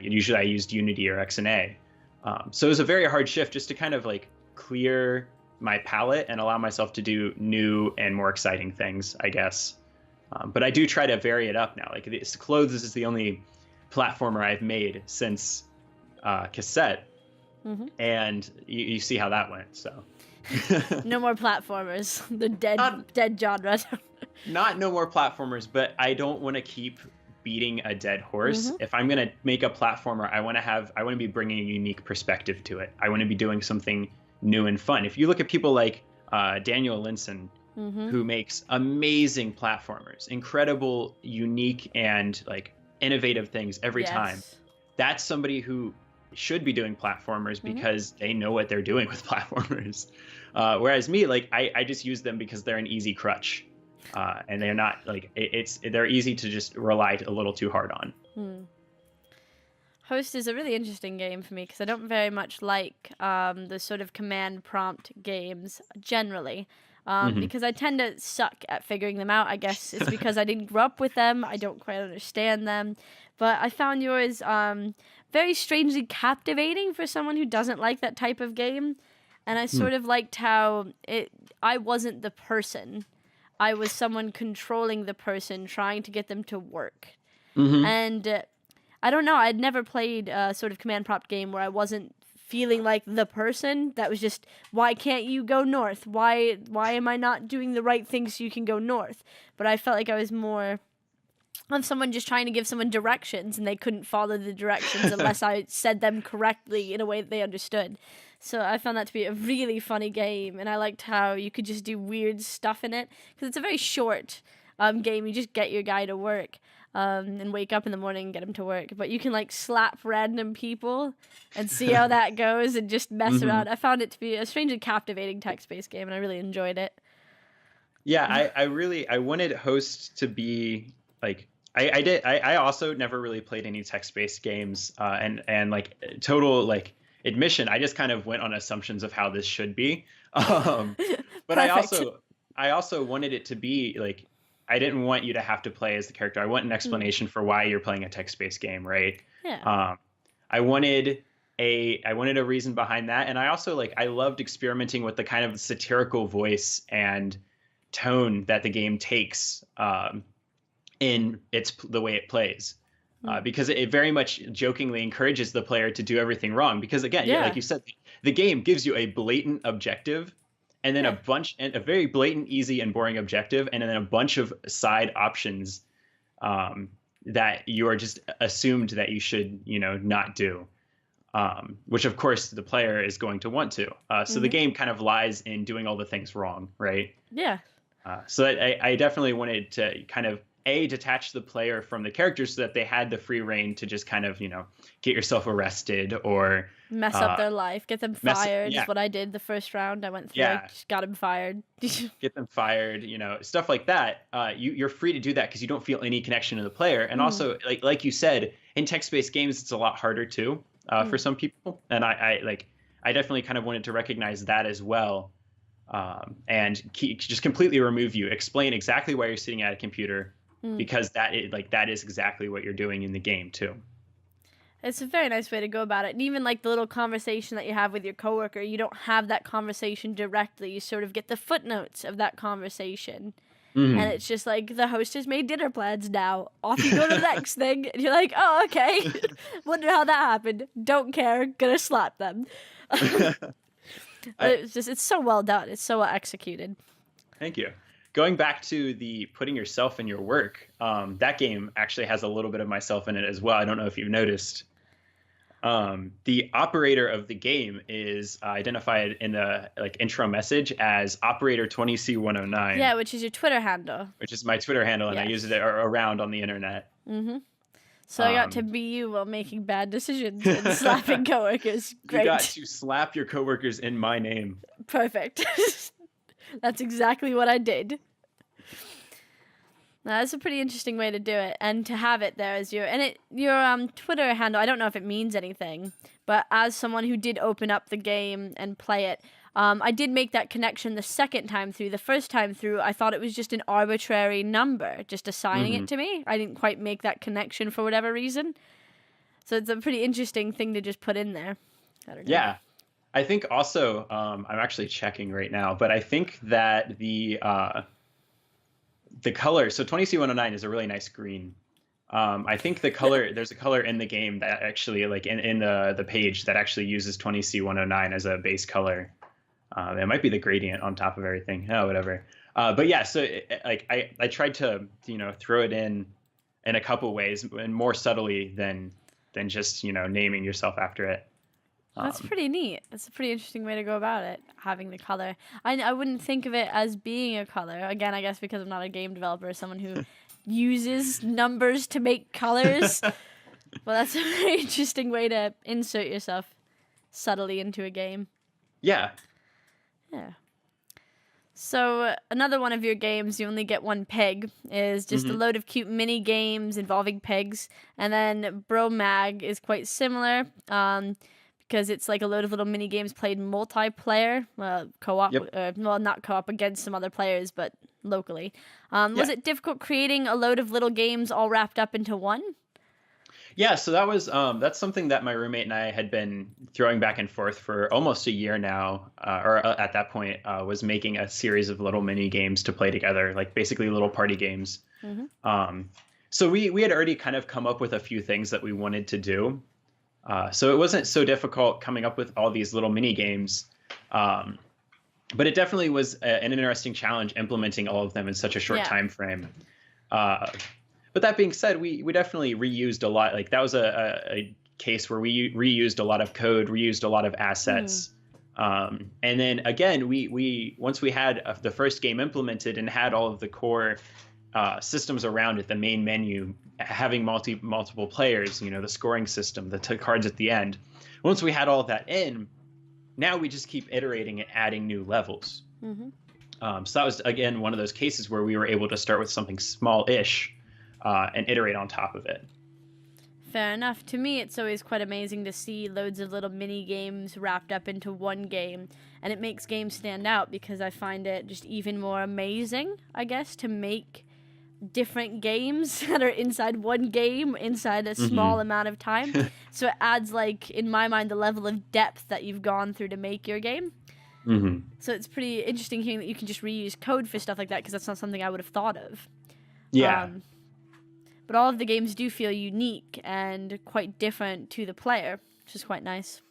Usually I used Unity or XNA. So it was a very hard shift just to kind of like clear my palette and allow myself to do new and more exciting things, I guess. But I do try to vary it up now. Like Clothes is the only platformer I've made since Cassette, and you see how that went. So no more platformers. The dead genre. Not no more platformers, but I don't want to keep beating a dead horse. If I'm gonna make a platformer, I want to be bringing a unique perspective to it. I want to be doing something new and fun. If you look at people like Daniel Linson, who makes amazing platformers, incredible, unique, and like innovative things every time. That's somebody who should be doing platformers because they know what they're doing with platformers. Whereas me, like I just use them because they're an easy crutch, and they're not like they're easy to just rely a little too hard on. Host is a really interesting game for me because I don't very much like the sort of command prompt games generally. Because I tend to suck at figuring them out. I guess it's because I didn't grow up with them. I don't quite understand them. But I found yours very strangely captivating for someone who doesn't like that type of game. And I sort of liked how I wasn't the person. I was someone controlling the person, trying to get them to work. And I don't know. I'd never played a sort of command prompt game where I wasn't feeling like the person that was just, why can't you go north? Why am I not doing the right things so you can go north? But I felt like I was more of someone just trying to give someone directions, and they couldn't follow the directions unless I said them correctly in a way that they understood. So I found that to be a really funny game, and I liked how you could just do weird stuff in it, because it's a very short game. You just get your guy to work. And wake up in the morning and get him to work. But you can like slap random people and see how that goes and just mess around. I found it to be a strangely captivating text-based game, and I really enjoyed it. Yeah, I wanted Host to be like I also never really played any text-based games, and like total like admission, I just kind of went on assumptions of how this should be. But I also wanted it to be like, I didn't want you to have to play as the character. I want an explanation for why you're playing a text-based game, right? Yeah. I wanted a reason behind that, and I also I loved experimenting with the kind of satirical voice and tone that the game takes in the way it plays, because it very much jokingly encourages the player to do everything wrong. Because again, like you said, the game gives you a blatant objective. And then a very blatant, easy, and boring objective, and then a bunch of side options that you are just assumed that you should, not do, which of course the player is going to want to. So the game kind of lies in doing all the things wrong, right? Yeah. So I definitely wanted to kind of detach the player from the characters so that they had the free reign to just kind of, get yourself arrested or mess up their life, get them fired is what I did the first round. I went through, just got them fired. Get them fired, stuff like that. You're free to do that because you don't feel any connection to the player. And also, like you said, in text-based games, it's a lot harder too for some people. And I definitely kind of wanted to recognize that as well, and just completely remove you, explain exactly why you're sitting at a computer, because that is exactly what you're doing in the game too. It's a very nice way to go about it. And even like the little conversation that you have with your coworker, you don't have that conversation directly. You sort of get the footnotes of that conversation. And it's just like, the host has made dinner plans now. Off you go to the next thing. And you're like, oh, okay. Wonder how that happened. Don't care. Gonna slap them. It's so well done. It's so well executed. Thank you. Going back to the putting yourself in your work, that game actually has a little bit of myself in it as well. I don't know if you've noticed. The operator of the game is identified in the intro message as Operator 20C109. Yeah, which is your Twitter handle. Which is my Twitter handle, and I use it around on the internet. So I got to be you while making bad decisions and slapping coworkers. Great. You got to slap your coworkers in my name. Perfect. That's exactly what I did. Now, that's a pretty interesting way to do it, and to have it there as your Twitter handle. I don't know if it means anything, but as someone who did open up the game and play it, I did make that connection the second time through. The first time through, I thought it was just an arbitrary number, just assigning it to me. I didn't quite make that connection for whatever reason. So it's a pretty interesting thing to just put in there. I don't know. Yeah. I think also, I'm actually checking right now, but I think that the color, so 20C109 is a really nice green. I think the color, there's a color in the game that actually, like in the page, that actually uses 20C109 as a base color. It might be the gradient on top of everything. Oh, whatever. But yeah, so I tried to, throw it in a couple ways and more subtly than just, naming yourself after it. That's pretty neat. That's a pretty interesting way to go about it, having the color. I wouldn't think of it as being a color. Again, I guess because I'm not a game developer or someone who uses numbers to make colors. Well, that's a very interesting way to insert yourself subtly into a game. Yeah. Yeah. So another one of your games, you only get one pig, is just a load of cute mini games involving pigs. And then Bro Mag is quite similar. Because it's like a load of little mini games played multiplayer, co-op, well, not co-op against some other players, but locally. Was it difficult creating a load of little games all wrapped up into one? Yeah, so that was that's something that my roommate and I had been throwing back and forth for almost a year now, or at that point, was making a series of little mini games to play together, like basically little party games. So we had already kind of come up with a few things that we wanted to do. So it wasn't so difficult coming up with all these little mini games, but it definitely was an interesting challenge implementing all of them in such a short time frame. But that being said, we definitely reused a lot. Like that was a case where we reused a lot of code, reused a lot of assets. And then again, we once we had the first game implemented and had all of the core systems around it, the main menu, having multiple players, the scoring system, the cards at the end. Once we had all of that in, now we just keep iterating and adding new levels. So that was, again, one of those cases where we were able to start with something small-ish and iterate on top of it. Fair enough. To me, it's always quite amazing to see loads of little mini games wrapped up into one game, and it makes games stand out because I find it just even more amazing, I guess, to make different games that are inside one game inside a small amount of time. So it adds, like, in my mind, the level of depth that you've gone through to make your game. So it's pretty interesting hearing that you can just reuse code for stuff like that, because that's not something I would have thought of. But all of the games do feel unique and quite different to the player, which is quite nice.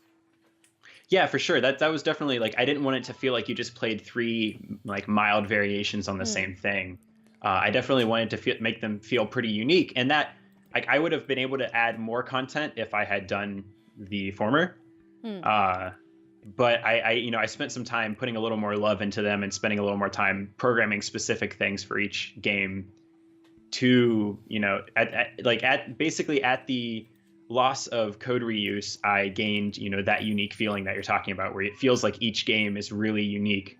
Yeah, for sure. That was definitely, like, I didn't want it to feel like you just played three, like, mild variations on the same thing. I definitely wanted to make them feel pretty unique, and that, like, I would have been able to add more content if I had done the former. But I spent some time putting a little more love into them and spending a little more time programming specific things for each game to, basically at the loss of code reuse, I gained, that unique feeling that you're talking about, where it feels like each game is really unique.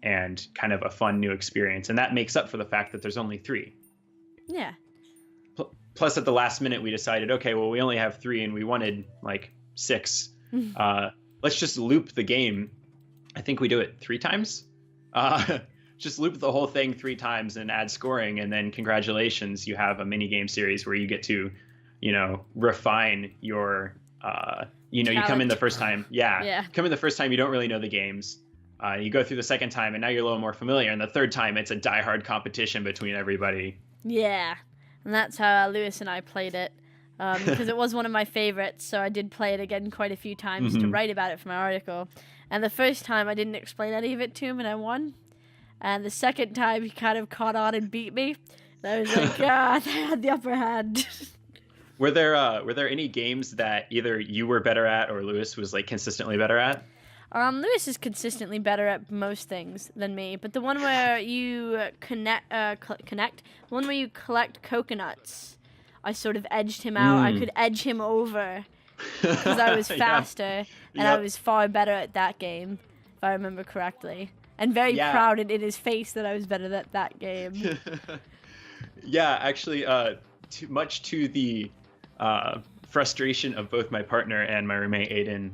And kind of a fun new experience. And that makes up for the fact that there's only 3. Yeah. Plus, at the last minute, we decided, okay, well, we only have 3 and we wanted, like, 6. Let's just loop the game. I think we do it 3 times. Just loop the whole thing 3 times and add scoring. And then congratulations, you have a mini game series where you get to, refine your, you come in the first time. Come in the first time, you don't really know the games. You go through the second time, and now you're a little more familiar. And the third time, it's a die-hard competition between everybody. Yeah, and that's how Lewis and I played it, because it was one of my favorites, so I did play it again quite a few times to write about it for my article. And the first time, I didn't explain any of it to him, and I won. And the second time, he kind of caught on and beat me. And I was like, they had the upper hand. Were there any games that either you were better at or Lewis was, like, consistently better at? Lewis is consistently better at most things than me, but the one where you one where you collect coconuts, I sort of edged him out. I could edge him over because I was faster, and I was far better at that game, if I remember correctly. And very proud and in his face that I was better at that game. Yeah, actually, much to the frustration of both my partner and my roommate Aiden,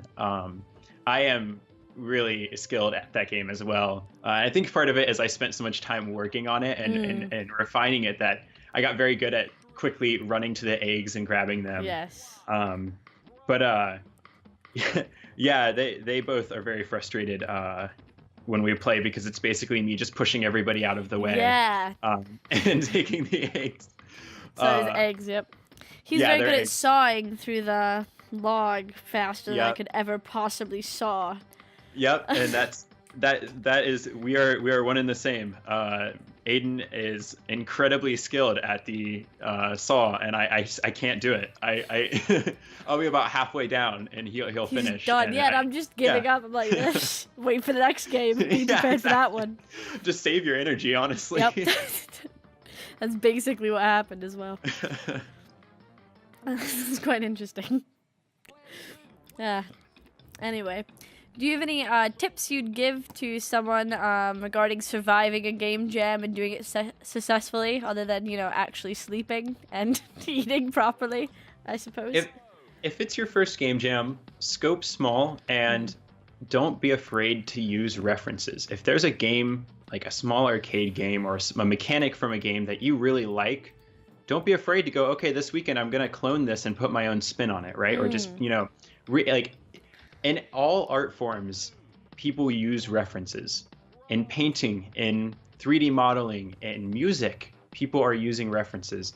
I am really skilled at that game as well. I think part of it is I spent so much time working on it and refining it that I got very good at quickly running to the eggs and grabbing them. Yes. But yeah, they both are very frustrated when we play, because it's basically me just pushing everybody out of the way. Yeah. And taking the eggs. So his eggs, yep. He's very good at sawing through the log faster than I could ever possibly saw. Yep, and that is we are one and the same. Aiden is incredibly skilled at the saw, and I can't do it. I'll be about halfway down, and he'll finish. He's done. And I'm just giving up. I'm like, wait for the next game. Be prepared for that one. Just save your energy, honestly. Yep. That's basically what happened as well. This is quite interesting. Yeah. Anyway, do you have any tips you'd give to someone regarding surviving a game jam and doing it successfully, other than, actually sleeping and eating properly, I suppose? If it's your first game jam, scope small and don't be afraid to use references. If there's a game, like a small arcade game or a mechanic from a game that you really like, don't be afraid to go, okay, this weekend I'm going to clone this and put my own spin on it, right? Or just, like in all art forms, people use references. In painting, in 3D modeling, in music, people are using references.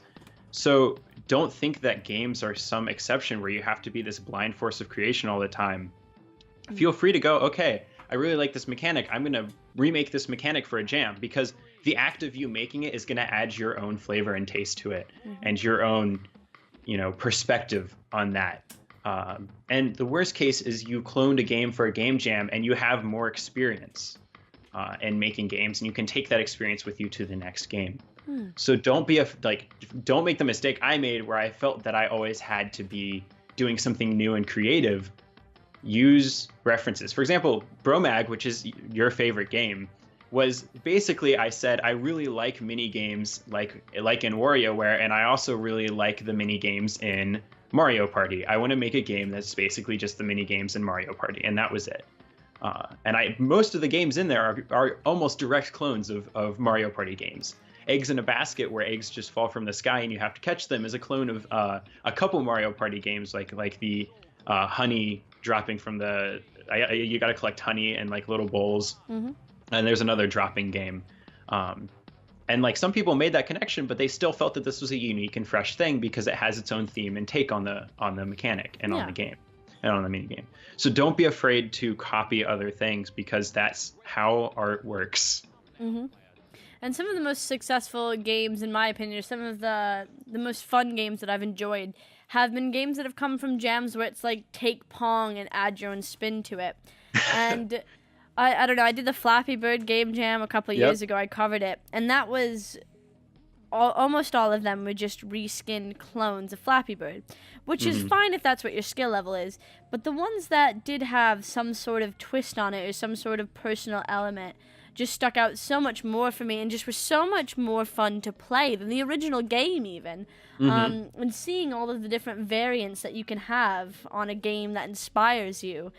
So don't think that games are some exception where you have to be this blind force of creation all the time. Feel free to go, okay, I really like this mechanic. I'm going to remake this mechanic for a jam, because the act of you making it is going to add your own flavor and taste to it, and your own, perspective on that. And the worst case is you cloned a game for a game jam and you have more experience in making games, and you can take that experience with you to the next game. So don't make the mistake I made where I felt that I always had to be doing something new and creative. Use references. For example, Bromag, which is your favorite game, was basically, I said, I really like mini games like in WarioWare, and I also really like the mini games in Mario Party. I want to make a game that's basically just the mini games in Mario Party, and that was it. And most of the games in there are almost direct clones of Mario Party games. Eggs in a Basket, where eggs just fall from the sky and you have to catch them, is a clone of a couple Mario Party games, like the honey dropping from the you got to collect honey in like little bowls. And there's another dropping game, and like some people made that connection, but they still felt that this was a unique and fresh thing because it has its own theme and take on the mechanic and on the game and on the mini game. So don't be afraid to copy other things, because that's how art works. And some of the most successful games, in my opinion, or some of the most fun games that I've enjoyed, have been games that have come from jams where it's like take Pong and add your own spin to it. And I don't know, I did the Flappy Bird game jam a couple of years ago. I covered it, and that was almost all of them were just reskinned clones of Flappy Bird, which is fine if that's what your skill level is. But the ones that did have some sort of twist on it or some sort of personal element just stuck out so much more for me, and just were so much more fun to play than the original game even. And seeing all of the different variants that you can have on a game that inspires you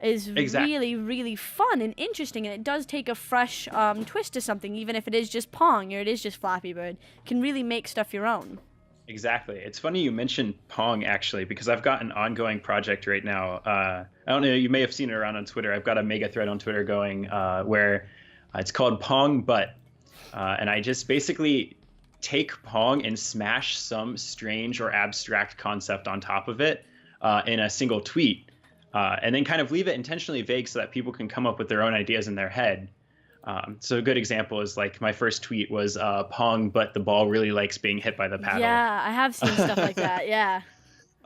is really, really fun and interesting, and it does take a fresh twist to something, even if it is just Pong or it is just Flappy Bird. Can really make stuff your own. Exactly. It's funny you mentioned Pong, actually, because I've got an ongoing project right now. I don't know, you may have seen it around on Twitter. I've got a mega thread on Twitter going where it's called Pong But, and I just basically take Pong and smash some strange or abstract concept on top of it in a single tweet. And then kind of leave it intentionally vague so that people can come up with their own ideas in their head. So a good example is like my first tweet was Pong, but the ball really likes being hit by the paddle. Yeah, I have seen stuff like that. Yeah.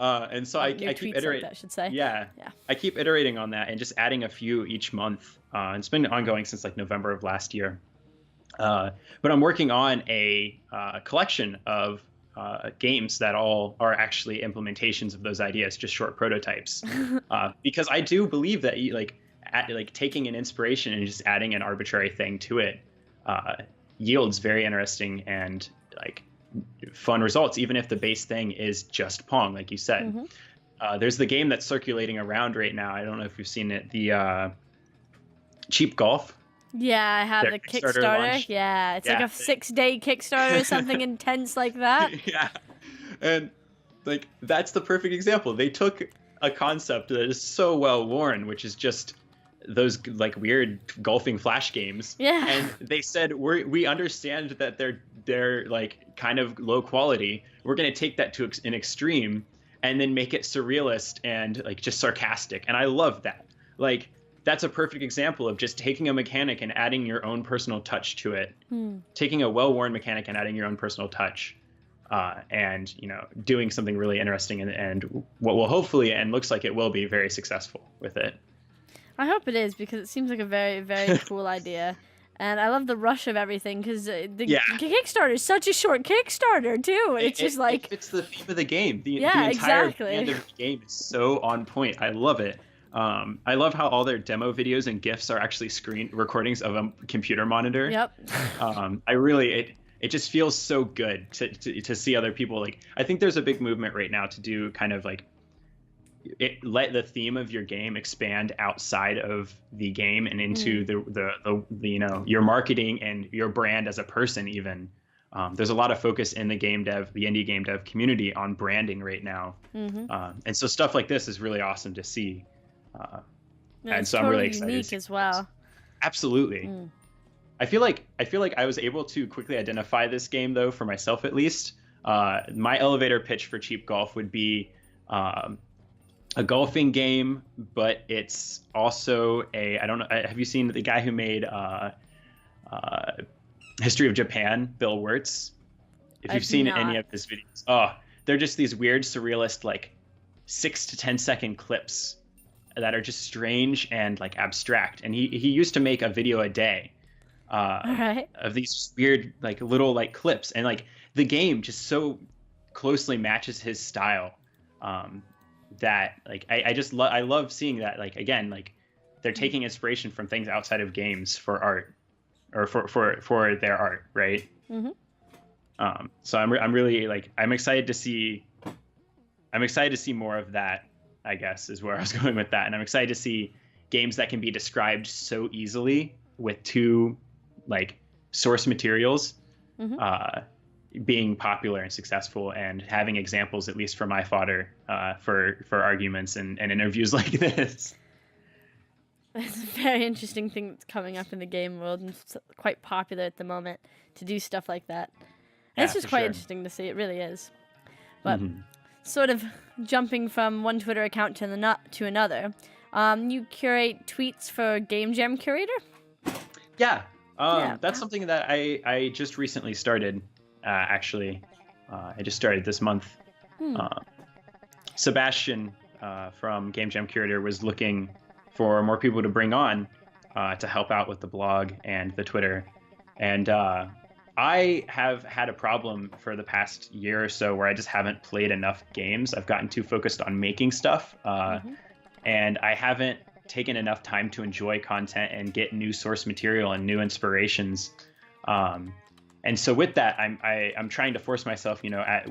And so I keep iterating. Like that, I should say. Yeah. I keep iterating on that and just adding a few each month. It's been ongoing since like November of last year. But I'm working on a collection of games that all are actually implementations of those ideas, just short prototypes. Because I do believe that taking an inspiration and just adding an arbitrary thing to it yields very interesting and like fun results, even if the base thing is just Pong, like you said. There's the game that's circulating around right now. I don't know if you've seen it. Cheap Golf. Yeah, I have Their the Kickstarter Kickstarter. launch. Yeah, it's like Yeah. a 6-day Kickstarter or something intense like that. Yeah. And like that's the perfect example. They took a concept that is so well worn, which is just those like weird golfing flash games. Yeah. And they said we understand that they're like kind of low quality. We're going to take that to an extreme and then make it surrealist and like just sarcastic. And I love that. Like that's a perfect example of just taking a mechanic and adding your own personal touch to it. Taking a well-worn mechanic and adding your own personal touch. And doing something really interesting and what will hopefully and looks like it will be very successful with it. I hope it is, because it seems like a very, very cool idea. And I love the rush of everything, because the Kickstarter is such a short Kickstarter, too. It's just like... It fits the theme of the game. The entire exactly. end of the game is so on point. I love it. I love how all their demo videos and GIFs are actually screen recordings of a computer monitor. Yep. It just feels so good to see other people. Like, I think there's a big movement right now to do kind of like let the theme of your game expand outside of the game and into the your marketing and your brand as a person. Even there's a lot of focus in the indie game dev community on branding right now, and so stuff like this is really awesome to see. And so I'm really excited. Unique as well. Absolutely. I feel like I was able to quickly identify this game, though, for myself at least. My elevator pitch for Cheap Golf would be a golfing game, but it's also I don't know. Have you seen the guy who made History of Japan, Bill Wirtz? If you've seen any of his videos, they're just these weird, surrealist, like 6 to 10 second clips that are just strange and like abstract. And he used to make a video a day. Of these weird like little like clips, and like the game just so closely matches his style that like I love seeing that. Like again, like they're taking inspiration from things outside of games for art or for their art, right? So I'm really like I'm excited to see more of that, I guess, is where I was going with that. And I'm excited to see games that can be described so easily with two like source materials being popular and successful, and having examples, at least for my fodder, for arguments and interviews like this. It's a very interesting thing that's coming up in the game world, and it's quite popular at the moment to do stuff like that. And it's just quite interesting to see. It really is. But sort of jumping from one Twitter account to another, you curate tweets for Game Jam Curator? Yeah. That's something that I just recently started, actually. I just started this month. Sebastian from Game Jam Curator was looking for more people to bring on to help out with the blog and the Twitter. And I have had a problem for the past year or so where I just haven't played enough games. I've gotten too focused on making stuff, and I haven't taken enough time to enjoy content and get new source material and new inspirations. And so with that, I'm trying to force myself,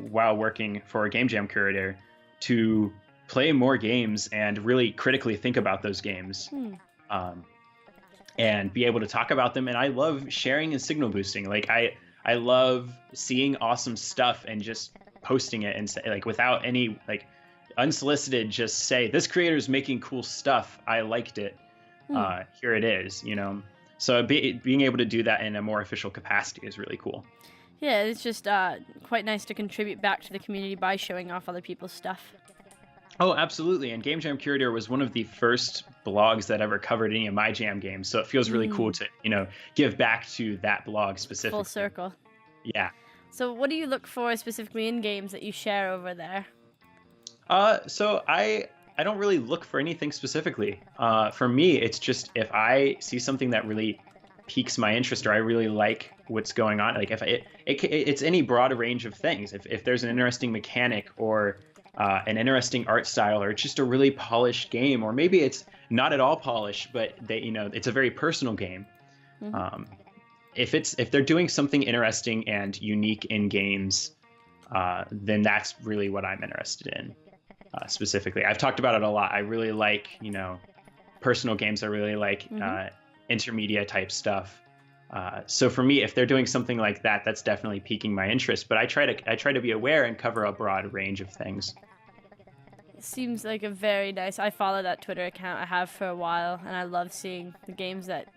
while working for a Game Jam Curator, to play more games and really critically think about those games. And be able to talk about them. And I love sharing and signal boosting. Like I love seeing awesome stuff and just posting it and say, like, without any like unsolicited, just say, this creator is making cool stuff. I liked it. Here it is, So being able to do that in a more official capacity is really cool. Yeah, it's just quite nice to contribute back to the community by showing off other people's stuff. Oh, absolutely. And Game Jam Curator was one of the first blogs that ever covered any of my jam games. So it feels really cool to, give back to that blog specifically. Full circle. Yeah. So what do you look for specifically in games that you share over there? So I don't really look for anything specifically. For me, it's just if I see something that really piques my interest or I really like what's going on, like if it's any broad range of things. If there's an interesting mechanic or an interesting art style, or it's just a really polished game, or maybe it's not at all polished, but it's a very personal game. If they're doing something interesting and unique in games, then that's really what I'm interested in. Specifically, I've talked about it a lot. I really like, personal games. I really like intermedia type stuff. So for me, if they're doing something like that, that's definitely piquing my interest. But I try to be aware and cover a broad range of things. It seems like a very nice. I follow that Twitter account. I have for a while, and I love seeing the games that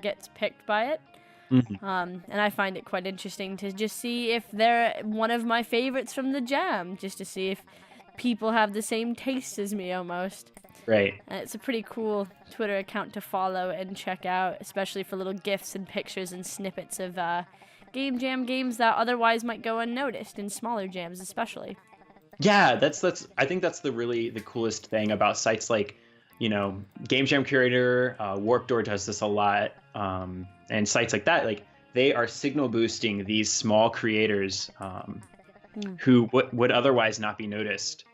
gets picked by it. And I find it quite interesting to just see if they're one of my favorites from the jam, just to see if people have the same taste as me almost. Right. And it's a pretty cool Twitter account to follow and check out, especially for little GIFs and pictures and snippets of Game Jam games that otherwise might go unnoticed in smaller jams especially. Yeah, that's I think that's the coolest thing about sites like, Game Jam Curator, Warped Door does this a lot, and sites like that, like they are signal boosting these small creators who would otherwise not be noticed.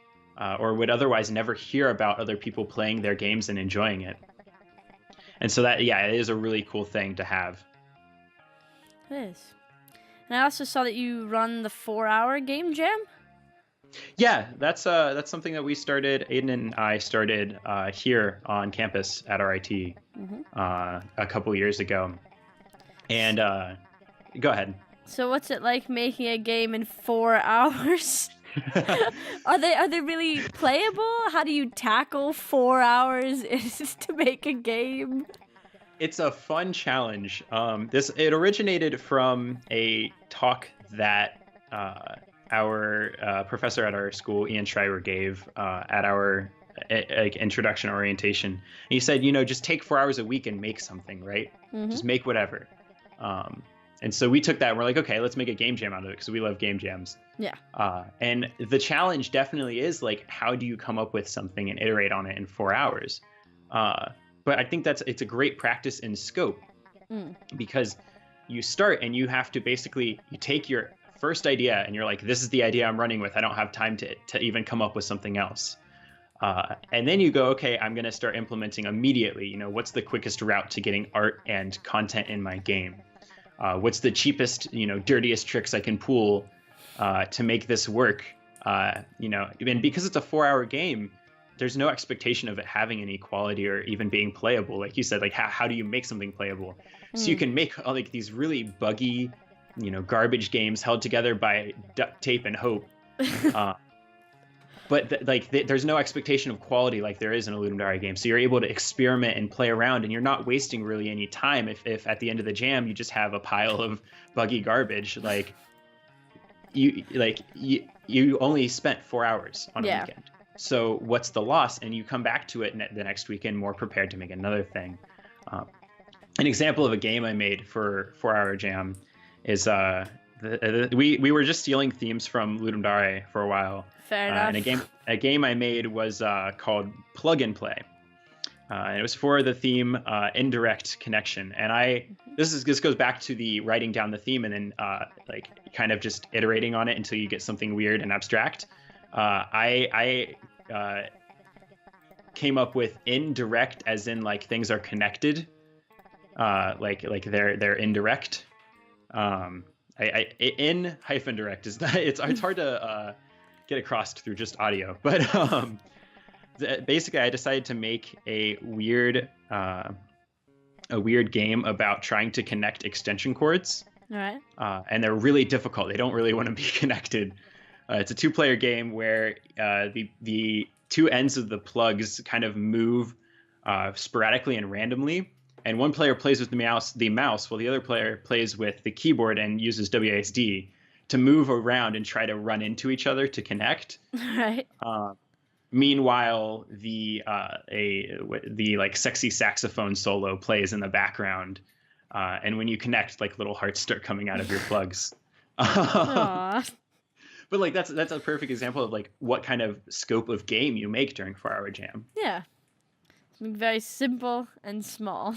Or would otherwise never hear about other people playing their games and enjoying it. And so that, it is a really cool thing to have. It is. And I also saw that you run the 4-hour game jam. Yeah, that's something that we started. Aiden and I started here on campus at RIT a couple years ago. And go ahead. So what's it like making a game in 4 hours? Are they really playable? How do you tackle 4 hours to make a game? It's a fun challenge. It originated from a talk that our professor at our school, Ian Schreiber, gave at our introduction orientation. And he said, just take 4 hours a week and make something, right? Just make whatever. And so we took that and we're like, okay, let's make a game jam out of it because we love game jams. Yeah. And the challenge definitely is like, how do you come up with something and iterate on it in 4 hours? But I think it's a great practice in scope because you start and you have to basically, you take your first idea and you're like, this is the idea I'm running with. I don't have time to even come up with something else. And then you go, okay, I'm going to start implementing immediately. What's the quickest route to getting art and content in my game? What's the cheapest, dirtiest tricks I can pull to make this work? And because it's a 4-hour game, there's no expectation of it having any quality or even being playable. Like you said, like how do you make something playable? So you can make like these really buggy, garbage games held together by duct tape and hope. But there's no expectation of quality like there is in a Ludum Dare game. So you're able to experiment and play around, and you're not wasting really any time. If at the end of the jam you just have a pile of buggy garbage, you only spent 4 hours on a weekend. So what's the loss? And you come back to it the next weekend more prepared to make another thing. An example of a game I made for 4-hour jam is we were just stealing themes from Ludum Dare for a while. Fair enough. And a game I made was called Plug and Play. And it was for the theme Indirect Connection. And this goes back to the writing down the theme and then kind of just iterating on it until you get something weird and abstract. I came up with indirect as in like things are connected, like they're indirect. In hyphen direct is not, it's hard to get across through just audio, but basically I decided to make a weird game about trying to connect extension cords. All right. And they're really difficult. They don't really want to be connected. It's a 2-player game where the two ends of the plugs kind of move sporadically and randomly. And one player plays with the mouse while the other player plays with the keyboard and uses WASD to move around and try to run into each other to connect. Right. Meanwhile, the like sexy saxophone solo plays in the background, and when you connect, like little hearts start coming out of your plugs. Aww. But like that's a perfect example of like what kind of scope of game you make during 4-hour jam. Yeah. Something very simple and small.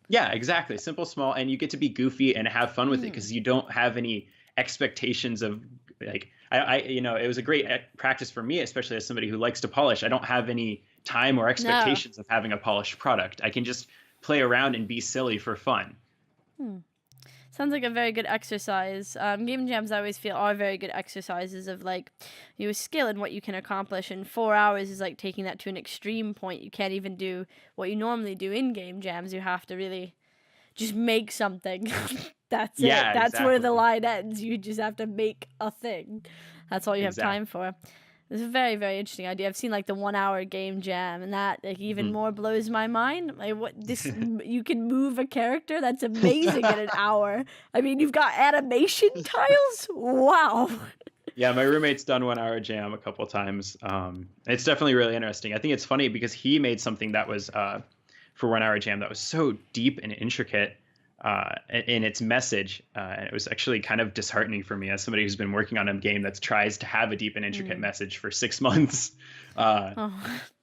Yeah, exactly. Simple, small, and you get to be goofy and have fun with it because you don't have any expectations of like it was a great practice for me, especially as somebody who likes to polish. I don't have any time or expectations of having a polished product. I can just play around and be silly for fun. Sounds like a very good exercise. Game jams I always feel are very good exercises of like your skill and what you can accomplish. And 4 hours is like taking that to an extreme point. You can't even do what you normally do in game jams. You have to really just make something. That's it. Yeah, That's where the exactly. line ends. You just have to make a thing. That's all you have Exactly. time for. It's a very, very interesting idea. I've seen like the 1 hour game jam, and that like even more blows my mind. Like what this, you can move a character. That's amazing in an hour. I mean, you've got animation tiles. Wow. Yeah, my roommate's done 1 hour jam a couple times. It's definitely really interesting. I think it's funny because he made something that was for 1 hour jam that was so deep and intricate in its message, and it was actually kind of disheartening for me as somebody who's been working on a game that tries to have a deep and intricate message for 6 months.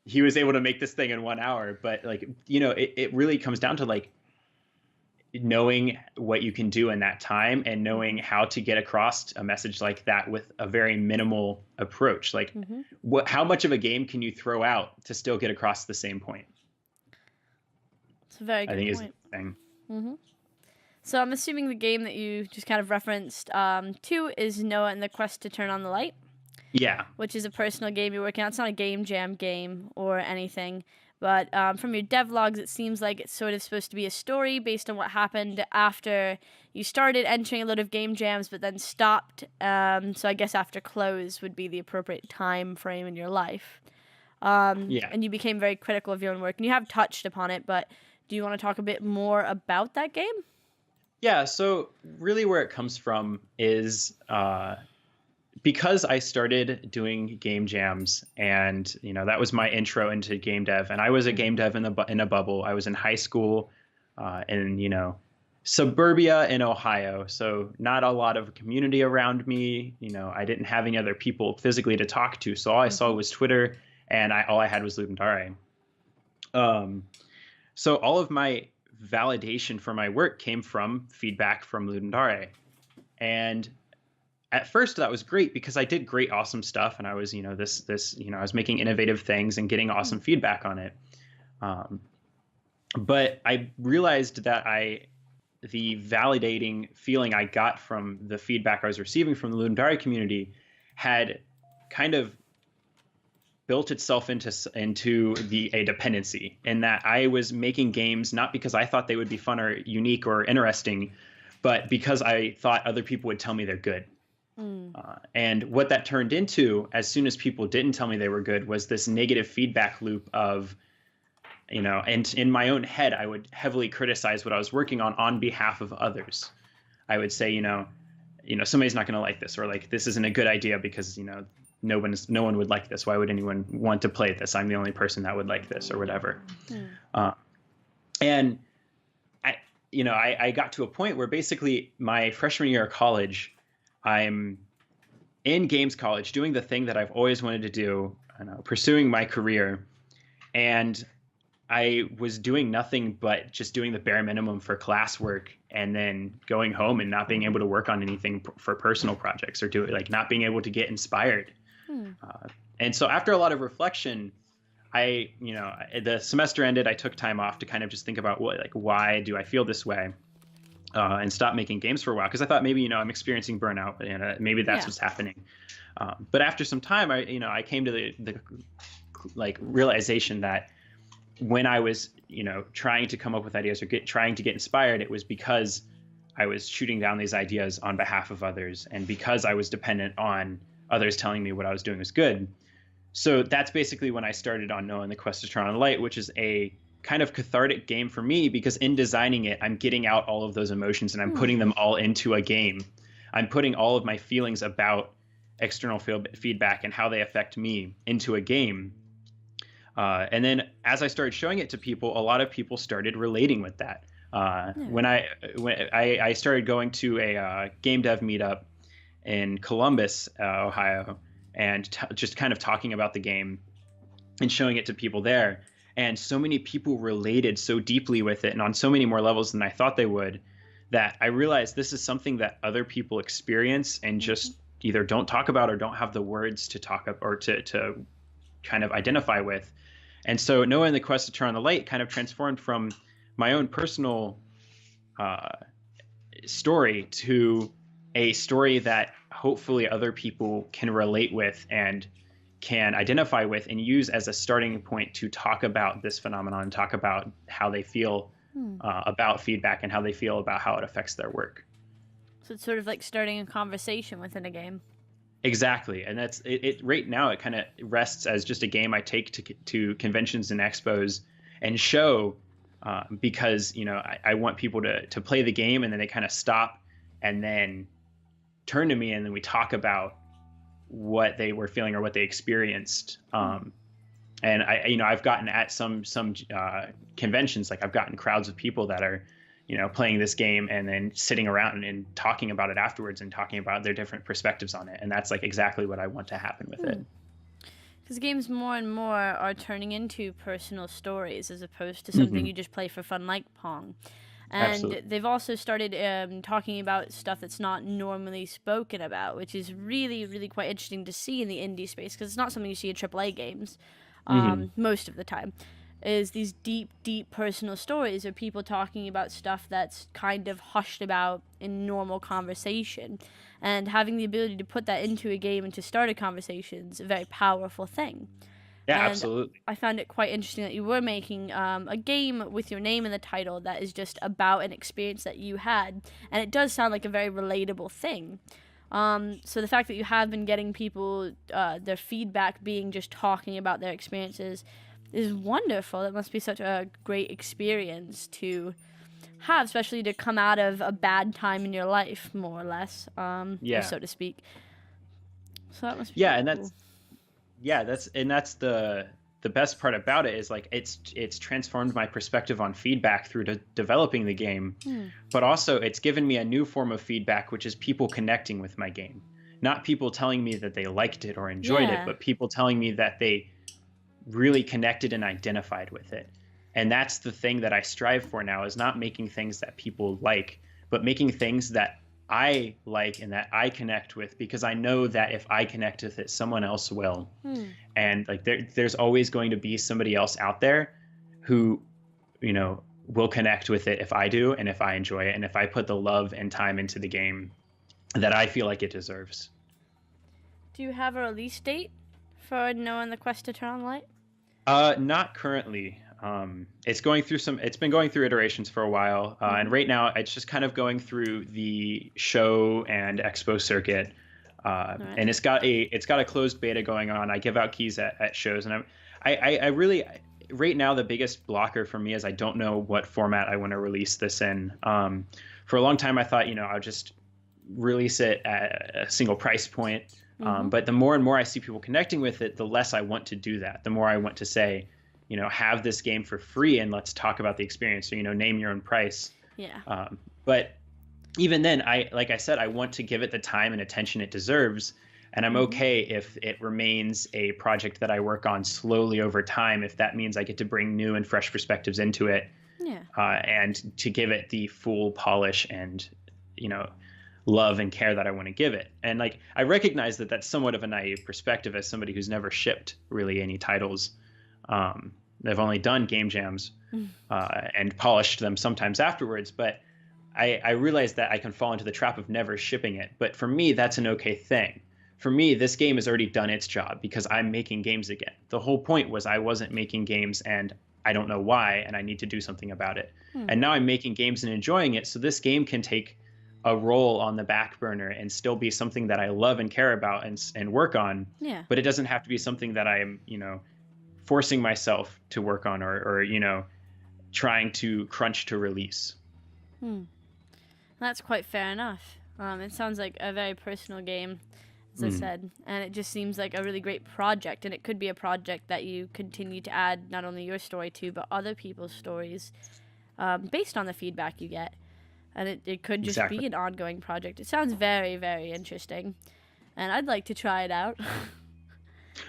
He was able to make this thing in 1 hour, but like, you know, it really comes down to like knowing what you can do in that time and knowing how to get across a message like that with a very minimal approach. Like how much of a game can you throw out to still get across the same point? It's a very good point. Is the thing. So I'm assuming the game that you just kind of referenced to is Noah and the Quest to Turn on the Light. Yeah. Which is a personal game you're working on. It's not a game jam game or anything. But from your devlogs, it seems like it's sort of supposed to be a story based on what happened after you started entering a lot of game jams, but then stopped. So I guess after close would be the appropriate time frame in your life. And you became very critical of your own work. And you have touched upon it, but do you want to talk a bit more about that game? Yeah, so really where it comes from is because I started doing game jams, and you know that was my intro into game dev. And I was a game dev in a bubble. I was in high school, in suburbia in Ohio, so not a lot of community around me. You know, I didn't have any other people physically to talk to, so all I saw was Twitter, and all I had was Ludum Dare. So all of my validation for my work came from feedback from Ludum Dare, and at first that was great because I did great, awesome stuff, and I was, I was making innovative things and getting awesome feedback on it. But I realized that the validating feeling I got from the feedback I was receiving from the Ludum Dare community had kind of built itself into a dependency, in that I was making games not because I thought they would be fun or unique or interesting, but because I thought other people would tell me they're good. And what that turned into, as soon as people didn't tell me they were good, was this negative feedback loop of, and in my own head, I would heavily criticize what I was working on behalf of others. I would say, somebody's not going to like this, or like, this isn't a good idea because, no one would like this. Why would anyone want to play this? I'm the only person that would like this, or whatever. And I got to a point where basically my freshman year of college, I'm in games college doing the thing that I've always wanted to do, pursuing my career. And I was doing nothing but just doing the bare minimum for classwork, and then going home and not being able to work on anything for personal projects, or not being able to get inspired. And so after a lot of reflection, the semester ended, I took time off to kind of just think about why do I feel this way? And stop making games for a while, because I thought maybe I'm experiencing burnout, and maybe that's what's happening. But after some time, I came to the realization that when I was trying to come up with ideas or trying to get inspired, it was because I was shooting down these ideas on behalf of others, and because I was dependent on others telling me what I was doing was good. So that's basically when I started on Noah and the Quest to Turn on the Light, which is a kind of cathartic game for me, because in designing it, I'm getting out all of those emotions and I'm putting them all into a game. I'm putting all of my feelings about external feedback and how they affect me into a game. And then as I started showing it to people, a lot of people started relating with that. When I started going to a game dev meetup in Columbus, Ohio, and just kind of talking about the game and showing it to people there. And so many people related so deeply with it, and on so many more levels than I thought they would, that I realized this is something that other people experience and just either don't talk about or don't have the words to talk about or to kind of identify with. And so Noah and the Quest to Turn on the Light kind of transformed from my own personal story to a story that hopefully other people can relate with and can identify with and use as a starting point to talk about this phenomenon, talk about how they feel about feedback and how they feel about how it affects their work. So it's sort of like starting a conversation within a game. Exactly, and that's it. Right now, it kind of rests as just a game I take to conventions and expos and show, because I want people to play the game, and then they kind of stop and then turn to me, and then we talk about what they were feeling or what they experienced. And I've gotten at some conventions, like I've gotten crowds of people that are playing this game and then sitting around and talking about it afterwards and talking about their different perspectives on it. And that's like exactly what I want to happen with it. Because games more and more are turning into personal stories as opposed to something you just play for fun like Pong. And Absolutely. they've also started talking about stuff that's not normally spoken about, which is really, really quite interesting to see in the indie space, because it's not something you see in AAA games most of the time. Is these deep, deep personal stories of people talking about stuff that's kind of hushed about in normal conversation. And having the ability to put that into a game and to start a conversation is a very powerful thing. Yeah, And absolutely. I found it quite interesting that you were making a game with your name in the title that is just about an experience that you had. And it does sound like a very relatable thing. So the fact that you have been getting people, their feedback being just talking about their experiences is wonderful. It must be such a great experience to have, especially to come out of a bad time in your life, more or less, so to speak. So that must be and cool. that's the best part about it is like it's transformed my perspective on feedback through developing the game, but also it's given me a new form of feedback, which is people connecting with my game. Not people telling me that they liked it or enjoyed it, but people telling me that they really connected and identified with it. And that's the thing that I strive for now, is not making things that people like, but making things that I like and that I connect with, because I know that if I connect with it, someone else will. And like there's always going to be somebody else out there who, will connect with it if I do, and if I enjoy it, and if I put the love and time into the game that I feel like it deserves. Do you have a release date for No and the Quest to Turn on Light? Not currently. It's been going through iterations for a while, and right now it's just kind of going through the show and expo circuit, and it's got a closed beta going on. I give out keys at shows, and I really, right now the biggest blocker for me is I don't know what format I want to release this in. For a long time I thought I'll just release it at a single price point. But the more and more I see people connecting with it, the less I want to do that. The more I want to say, have this game for free and let's talk about the experience. So, name your own price. Yeah. But even then, like I said, I want to give it the time and attention it deserves. And I'm okay if it remains a project that I work on slowly over time, if that means I get to bring new and fresh perspectives into it. Yeah. And to give it the full polish and, love and care that I want to give it. And like, I recognize that that's somewhat of a naive perspective as somebody who's never shipped really any titles. They've only done game jams and polished them sometimes afterwards. But I realize that I can fall into the trap of never shipping it. But for me, that's an okay thing. For me, this game has already done its job because I'm making games again. The whole point was I wasn't making games and I don't know why, and I need to do something about it. And now I'm making games and enjoying it. So this game can take a role on the back burner and still be something that I love and care about and work on. Yeah. But it doesn't have to be something that I'm, forcing myself to work on or trying to crunch to release. That's quite fair enough. It sounds like a very personal game, as I said, and it just seems like a really great project, and it could be a project that you continue to add not only your story to, but other people's stories based on the feedback you get. And it could just be an ongoing project. It sounds very, very interesting. And I'd like to try it out.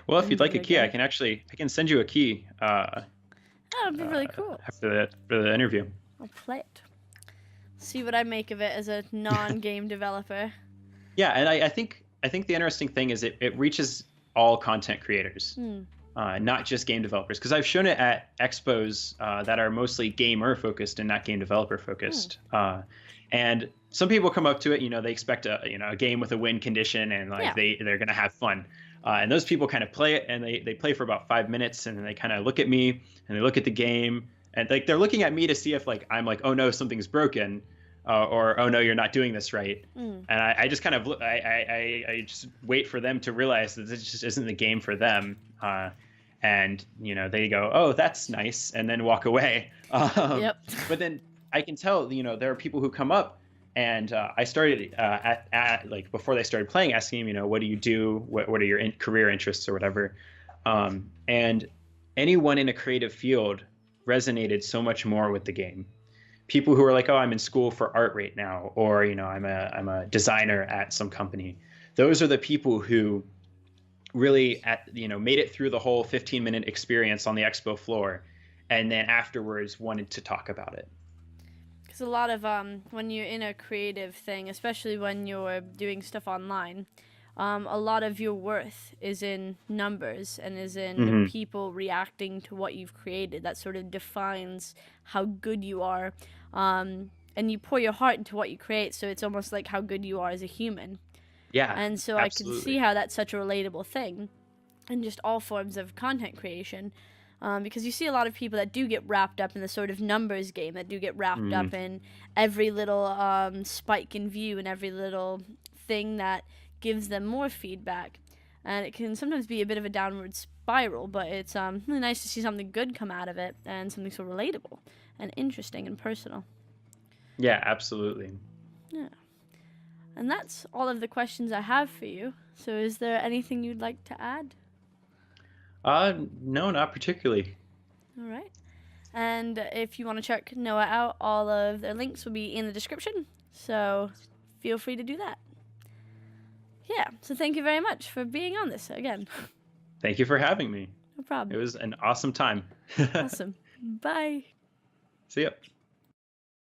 Well, if you'd like a key, I can send you a key. That would be really cool. After the interview. I'll play it. See what I make of it as a non-game developer. Yeah, and I think the interesting thing is it reaches all content creators. Not just game developers, because I've shown it at expos that are mostly gamer focused and not game developer focused. And some people come up to it, they expect a game with a win condition and they're gonna have fun. And those people kind of play it and they play for about 5 minutes and then they kind of look at me and they look at the game And like they're looking at me to see if like I'm like, oh no, something's broken, or oh no, you're not doing this right. And I just kind of I just wait for them to realize that this just isn't the game for them. And they go, oh, that's nice, and then walk away. Yep. But then I can tell, there are people who come up, and I started at like before they started playing, asking them, what do you do? What are your career interests or whatever? And anyone in a creative field resonated so much more with the game. People who are like, oh, I'm in school for art right now, or I'm a designer at some company. Those are the people who really made it through the whole 15-minute experience on the expo floor, and then afterwards wanted to talk about it. Because a lot of when you're in a creative thing, especially when you're doing stuff online, a lot of your worth is in numbers and is in people reacting to what you've created. That sort of defines how good you are, and you pour your heart into what you create, so it's almost like how good you are as a human. Yeah, and so absolutely. I can see how that's such a relatable thing in just all forms of content creation, because you see a lot of people that do get wrapped up in the sort of numbers game, that do get wrapped up in every little spike in view and every little thing that gives them more feedback, and it can sometimes be a bit of a downward spiral, but it's really nice to see something good come out of it and something so relatable and interesting and personal. Yeah, absolutely. Yeah. And that's all of the questions I have for you. So is there anything you'd like to add? No, not particularly. All right. And if you want to check Noah out, all of their links will be in the description. So feel free to do that. Yeah. So thank you very much for being on this again. Thank you for having me. No problem. It was an awesome time. Awesome. Bye. See ya.